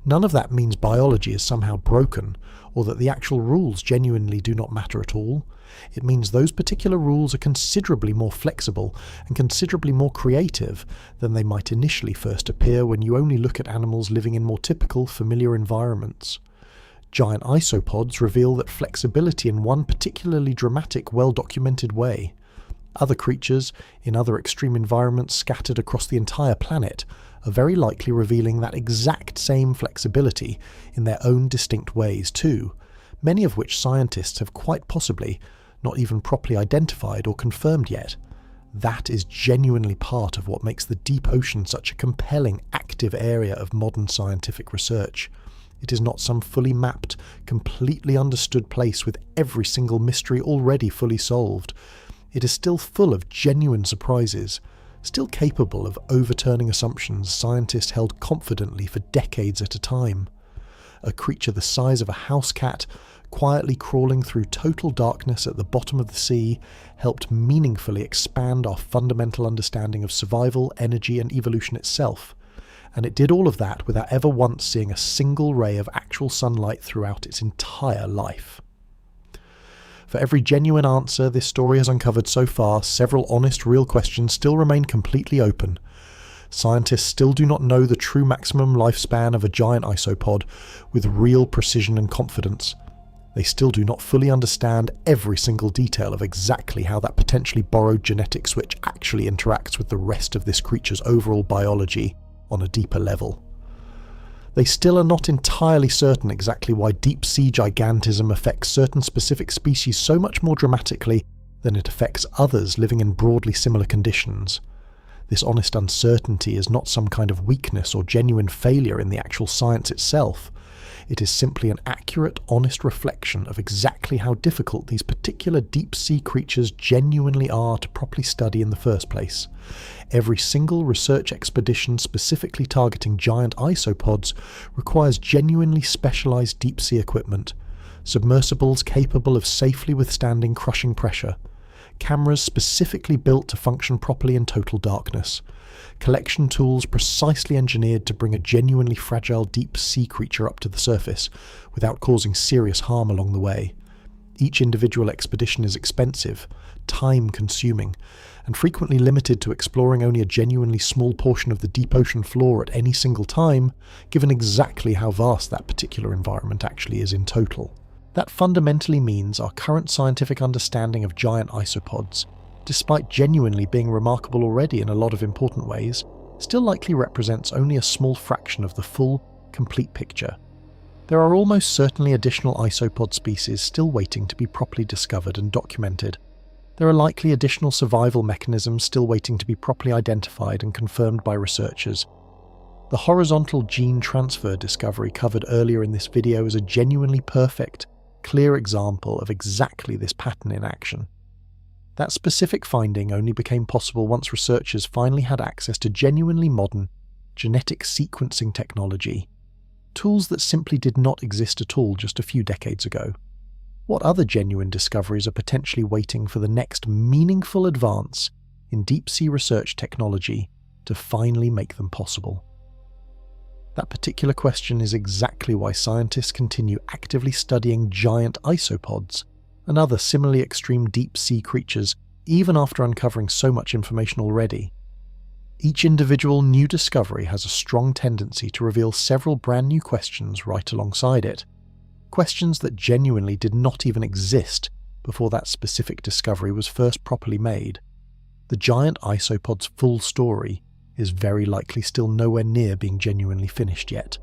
None of that means biology is somehow broken, or that the actual rules genuinely do not matter at all. It means those particular rules are considerably more flexible and considerably more creative than they might initially first appear when you only look at animals living in more typical, familiar environments. Giant isopods reveal that flexibility in one particularly dramatic, well-documented way. Other creatures, in other extreme environments scattered across the entire planet, are very likely revealing that exact same flexibility in their own distinct ways too, many of which scientists have quite possibly not even properly identified or confirmed yet. That is genuinely part of what makes the deep ocean such a compelling, active area of modern scientific research. It is not some fully mapped, completely understood place with every single mystery already fully solved. It is still full of genuine surprises, still capable of overturning assumptions scientists held confidently for decades at a time. A creature the size of a house cat, quietly crawling through total darkness at the bottom of the sea, helped meaningfully expand our fundamental understanding of survival, energy, and evolution itself. And it did all of that without ever once seeing a single ray of actual sunlight throughout its entire life. For every genuine answer this story has uncovered so far, several honest, real questions still remain completely open. Scientists still do not know the true maximum lifespan of a giant isopod with real precision and confidence. They still do not fully understand every single detail of exactly how that potentially borrowed genetic switch actually interacts with the rest of this creature's overall biology on a deeper level. They still are not entirely certain exactly why deep-sea gigantism affects certain specific species so much more dramatically than it affects others living in broadly similar conditions. This honest uncertainty is not some kind of weakness or genuine failure in the actual science itself. It is simply an accurate, honest reflection of exactly how difficult these particular deep-sea creatures genuinely are to properly study in the first place. Every single research expedition specifically targeting giant isopods requires genuinely specialized deep-sea equipment, submersibles capable of safely withstanding crushing pressure, cameras specifically built to function properly in total darkness, collection tools precisely engineered to bring a genuinely fragile deep-sea creature up to the surface without causing serious harm along the way. Each individual expedition is expensive, time-consuming, and frequently limited to exploring only a genuinely small portion of the deep ocean floor at any single time, given exactly how vast that particular environment actually is in total. That fundamentally means our current scientific understanding of giant isopods, despite genuinely being remarkable already in a lot of important ways, still likely represents only a small fraction of the full, complete picture. There are almost certainly additional isopod species still waiting to be properly discovered and documented. There are likely additional survival mechanisms still waiting to be properly identified and confirmed by researchers. The horizontal gene transfer discovery covered earlier in this video is a genuinely perfect, clear example of exactly this pattern in action. That specific finding only became possible once researchers finally had access to genuinely modern, genetic sequencing technology, tools that simply did not exist at all just a few decades ago. What other genuine discoveries are potentially waiting for the next meaningful advance in deep-sea research technology to finally make them possible? That particular question is exactly why scientists continue actively studying giant isopods and other similarly extreme deep-sea creatures even after uncovering so much information already. Each individual new discovery has a strong tendency to reveal several brand new questions right alongside it. Questions that genuinely did not even exist before that specific discovery was first properly made. The giant isopod's full story is very likely still nowhere near being genuinely finished yet.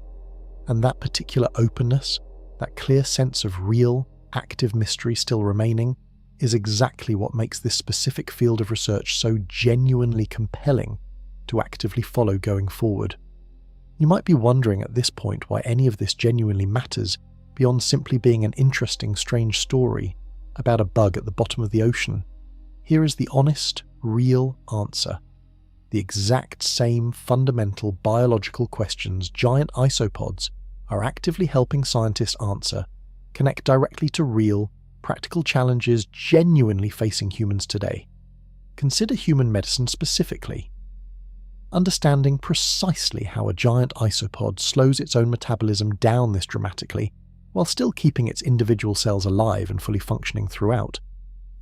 And that particular openness, that clear sense of real, active mystery still remaining, is exactly what makes this specific field of research so genuinely compelling to actively follow going forward. You might be wondering at this point why any of this genuinely matters beyond simply being an interesting, strange story about a bug at the bottom of the ocean. Here is the honest, real answer. The exact same fundamental biological questions giant isopods are actively helping scientists answer connect directly to real, practical challenges genuinely facing humans today. Consider human medicine specifically. Understanding precisely how a giant isopod slows its own metabolism down this dramatically, while still keeping its individual cells alive and fully functioning throughout,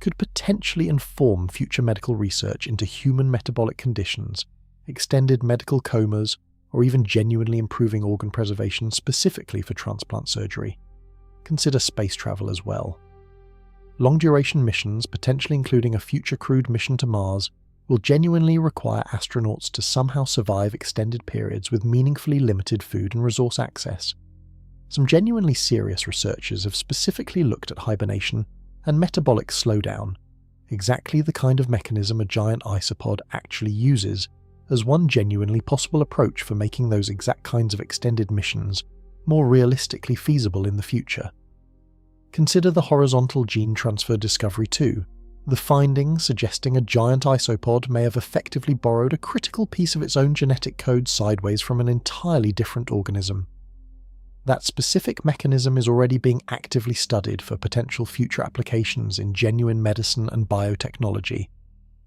could potentially inform future medical research into human metabolic conditions, extended medical comas, or even genuinely improving organ preservation specifically for transplant surgery. Consider space travel as well. Long-duration missions, potentially including a future crewed mission to Mars, will genuinely require astronauts to somehow survive extended periods with meaningfully limited food and resource access. Some genuinely serious researchers have specifically looked at hibernation and metabolic slowdown, exactly the kind of mechanism a giant isopod actually uses, as one genuinely possible approach for making those exact kinds of extended missions more realistically feasible in the future. Consider the horizontal gene transfer discovery too, the findings suggesting a giant isopod may have effectively borrowed a critical piece of its own genetic code sideways from an entirely different organism. That specific mechanism is already being actively studied for potential future applications in genuine medicine and biotechnology,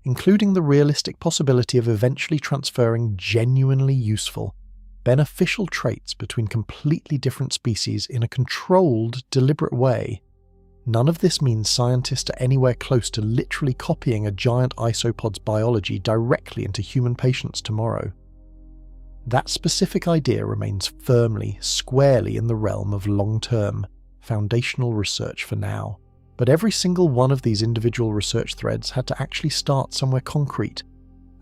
including the realistic possibility of eventually transferring genuinely useful, beneficial traits between completely different species in a controlled, deliberate way. None of this means scientists are anywhere close to literally copying a giant isopod's biology directly into human patients tomorrow. That specific idea remains firmly, squarely in the realm of long-term, foundational research for now. But every single one of these individual research threads had to actually start somewhere concrete,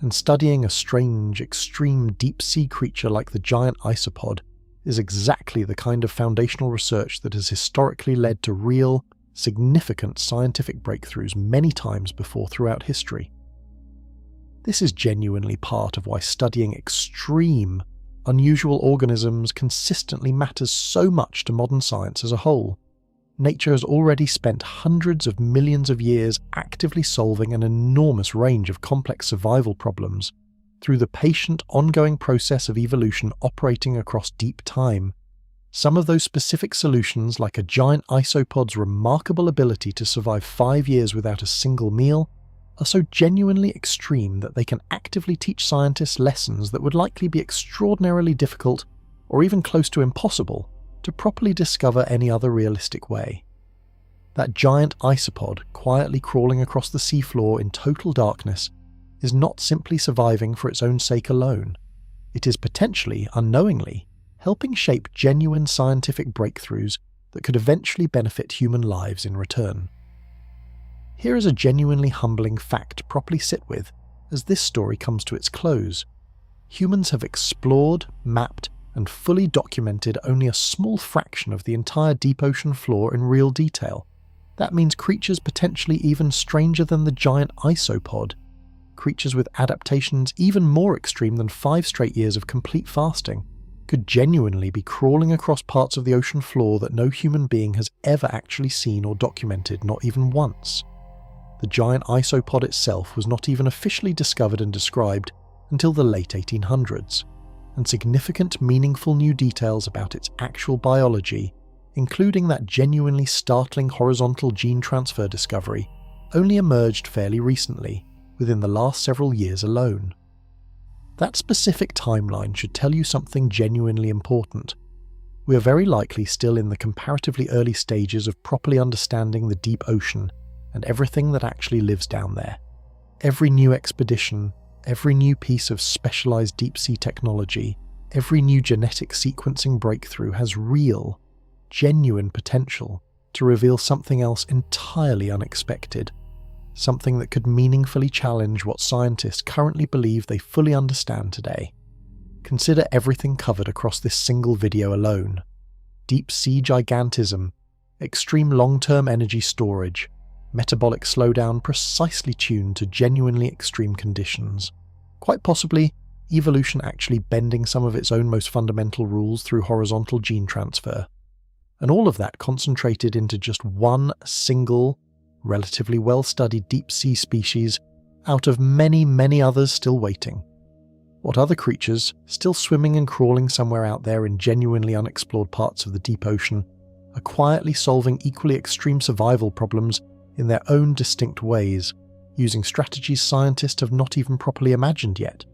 and studying a strange, extreme deep-sea creature like the giant isopod is exactly the kind of foundational research that has historically led to real, significant scientific breakthroughs many times before throughout history. This is genuinely part of why studying extreme, unusual organisms consistently matters so much to modern science as a whole. Nature has already spent hundreds of millions of years actively solving an enormous range of complex survival problems through the patient, ongoing process of evolution operating across deep time. Some of those specific solutions, like a giant isopod's remarkable ability to survive 5 years without a single meal, are so genuinely extreme that they can actively teach scientists lessons that would likely be extraordinarily difficult, or even close to impossible, to properly discover any other realistic way. That giant isopod, quietly crawling across the seafloor in total darkness, is not simply surviving for its own sake alone. It is potentially, unknowingly, helping shape genuine scientific breakthroughs that could eventually benefit human lives in return. Here is a genuinely humbling fact to properly sit with as this story comes to its close. Humans have explored, mapped, and fully documented only a small fraction of the entire deep ocean floor in real detail. That means creatures potentially even stranger than the giant isopod, creatures with adaptations even more extreme than 5 straight years of complete fasting, could genuinely be crawling across parts of the ocean floor that no human being has ever actually seen or documented, not even once. The giant isopod itself was not even officially discovered and described until the late 1800s, and significant, meaningful new details about its actual biology, including that genuinely startling horizontal gene transfer discovery, only emerged fairly recently, within the last several years alone. That specific timeline should tell you something genuinely important. We are very likely still in the comparatively early stages of properly understanding the deep ocean and everything that actually lives down there. Every new expedition, every new piece of specialized deep-sea technology, every new genetic sequencing breakthrough has real, genuine potential to reveal something else entirely unexpected, something that could meaningfully challenge what scientists currently believe they fully understand today. Consider everything covered across this single video alone: deep-sea gigantism, extreme long-term energy storage, metabolic slowdown precisely tuned to genuinely extreme conditions, quite possibly evolution actually bending some of its own most fundamental rules through horizontal gene transfer, and all of that concentrated into just one single, relatively well-studied deep-sea species out of many, many others still waiting. What other creatures, still swimming and crawling somewhere out there in genuinely unexplored parts of the deep ocean, are quietly solving equally extreme survival problems in their own distinct ways, using strategies scientists have not even properly imagined yet.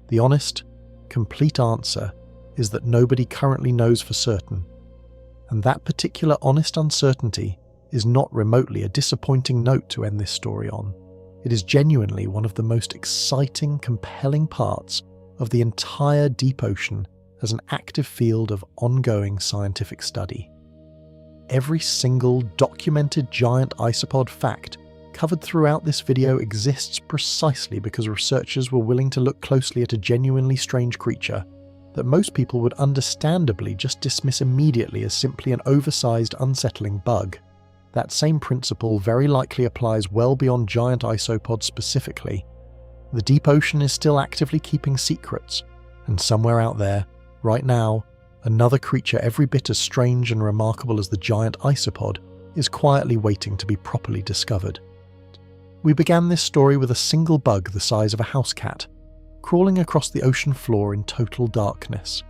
The honest, complete answer is that nobody currently knows for certain, and that particular honest uncertainty is not remotely a disappointing note to end this story on. It is genuinely one of the most exciting, compelling parts of the entire deep ocean as an active field of ongoing scientific study. Every single documented giant isopod fact covered throughout this video exists precisely because researchers were willing to look closely at a genuinely strange creature that most people would understandably just dismiss immediately as simply an oversized, unsettling bug. That same principle very likely applies well beyond giant isopods specifically. The deep ocean is still actively keeping secrets, and somewhere out there, right now, another creature every bit as strange and remarkable as the giant isopod is quietly waiting to be properly discovered. We began this story with a single bug the size of a house cat, crawling across the ocean floor in total darkness.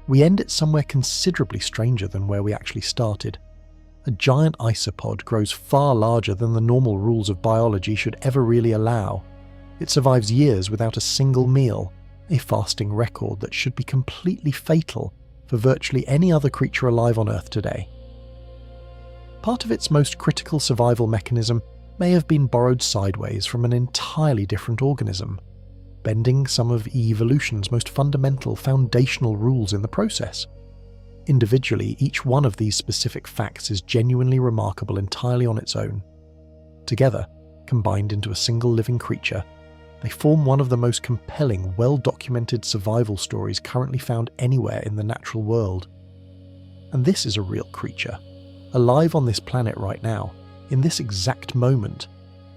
We end it somewhere considerably stranger than where we actually started. A giant isopod grows far larger than the normal rules of biology should ever really allow. It survives years without a single meal, a fasting record that should be completely fatal for virtually any other creature alive on Earth today. Part of its most critical survival mechanism may have been borrowed sideways from an entirely different organism, bending some of evolution's most fundamental, foundational rules in the process. Individually, each one of these specific facts is genuinely remarkable entirely on its own. Together, combined into a single living creature, they form one of the most compelling, well-documented survival stories currently found anywhere in the natural world. And this is a real creature, alive on this planet right now, in this exact moment,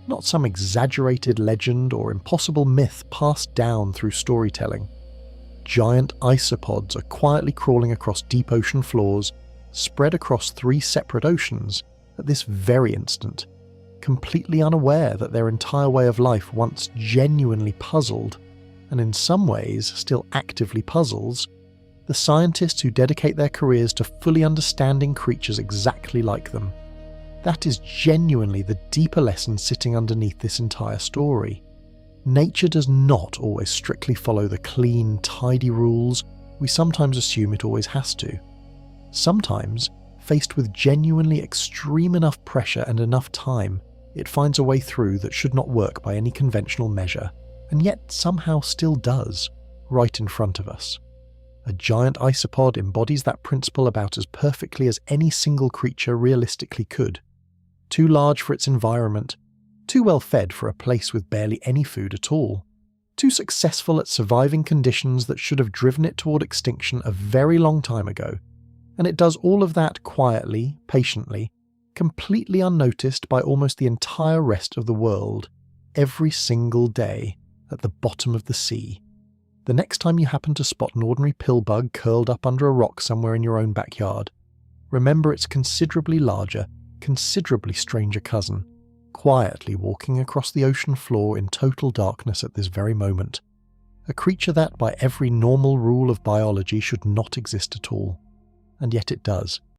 not some exaggerated legend or impossible myth passed down through storytelling. Giant isopods are quietly crawling across deep ocean floors, spread across 3 separate oceans, at this very instant, completely unaware that their entire way of life once genuinely puzzled, and in some ways still actively puzzles, the scientists who dedicate their careers to fully understanding creatures exactly like them. That is genuinely the deeper lesson sitting underneath this entire story. Nature does not always strictly follow the clean, tidy rules we sometimes assume it always has to. Sometimes, faced with genuinely extreme enough pressure and enough time, it finds a way through that should not work by any conventional measure, and yet somehow still does, right in front of us. A giant isopod embodies that principle about as perfectly as any single creature realistically could. Too large for its environment, too well fed for a place with barely any food at all, too successful at surviving conditions that should have driven it toward extinction a very long time ago, and it does all of that quietly, patiently, completely unnoticed by almost the entire rest of the world, every single day, at the bottom of the sea. The next time you happen to spot an ordinary pill bug curled up under a rock somewhere in your own backyard, remember its considerably larger, considerably stranger cousin, quietly walking across the ocean floor in total darkness at this very moment. A creature that, by every normal rule of biology, should not exist at all. And yet it does.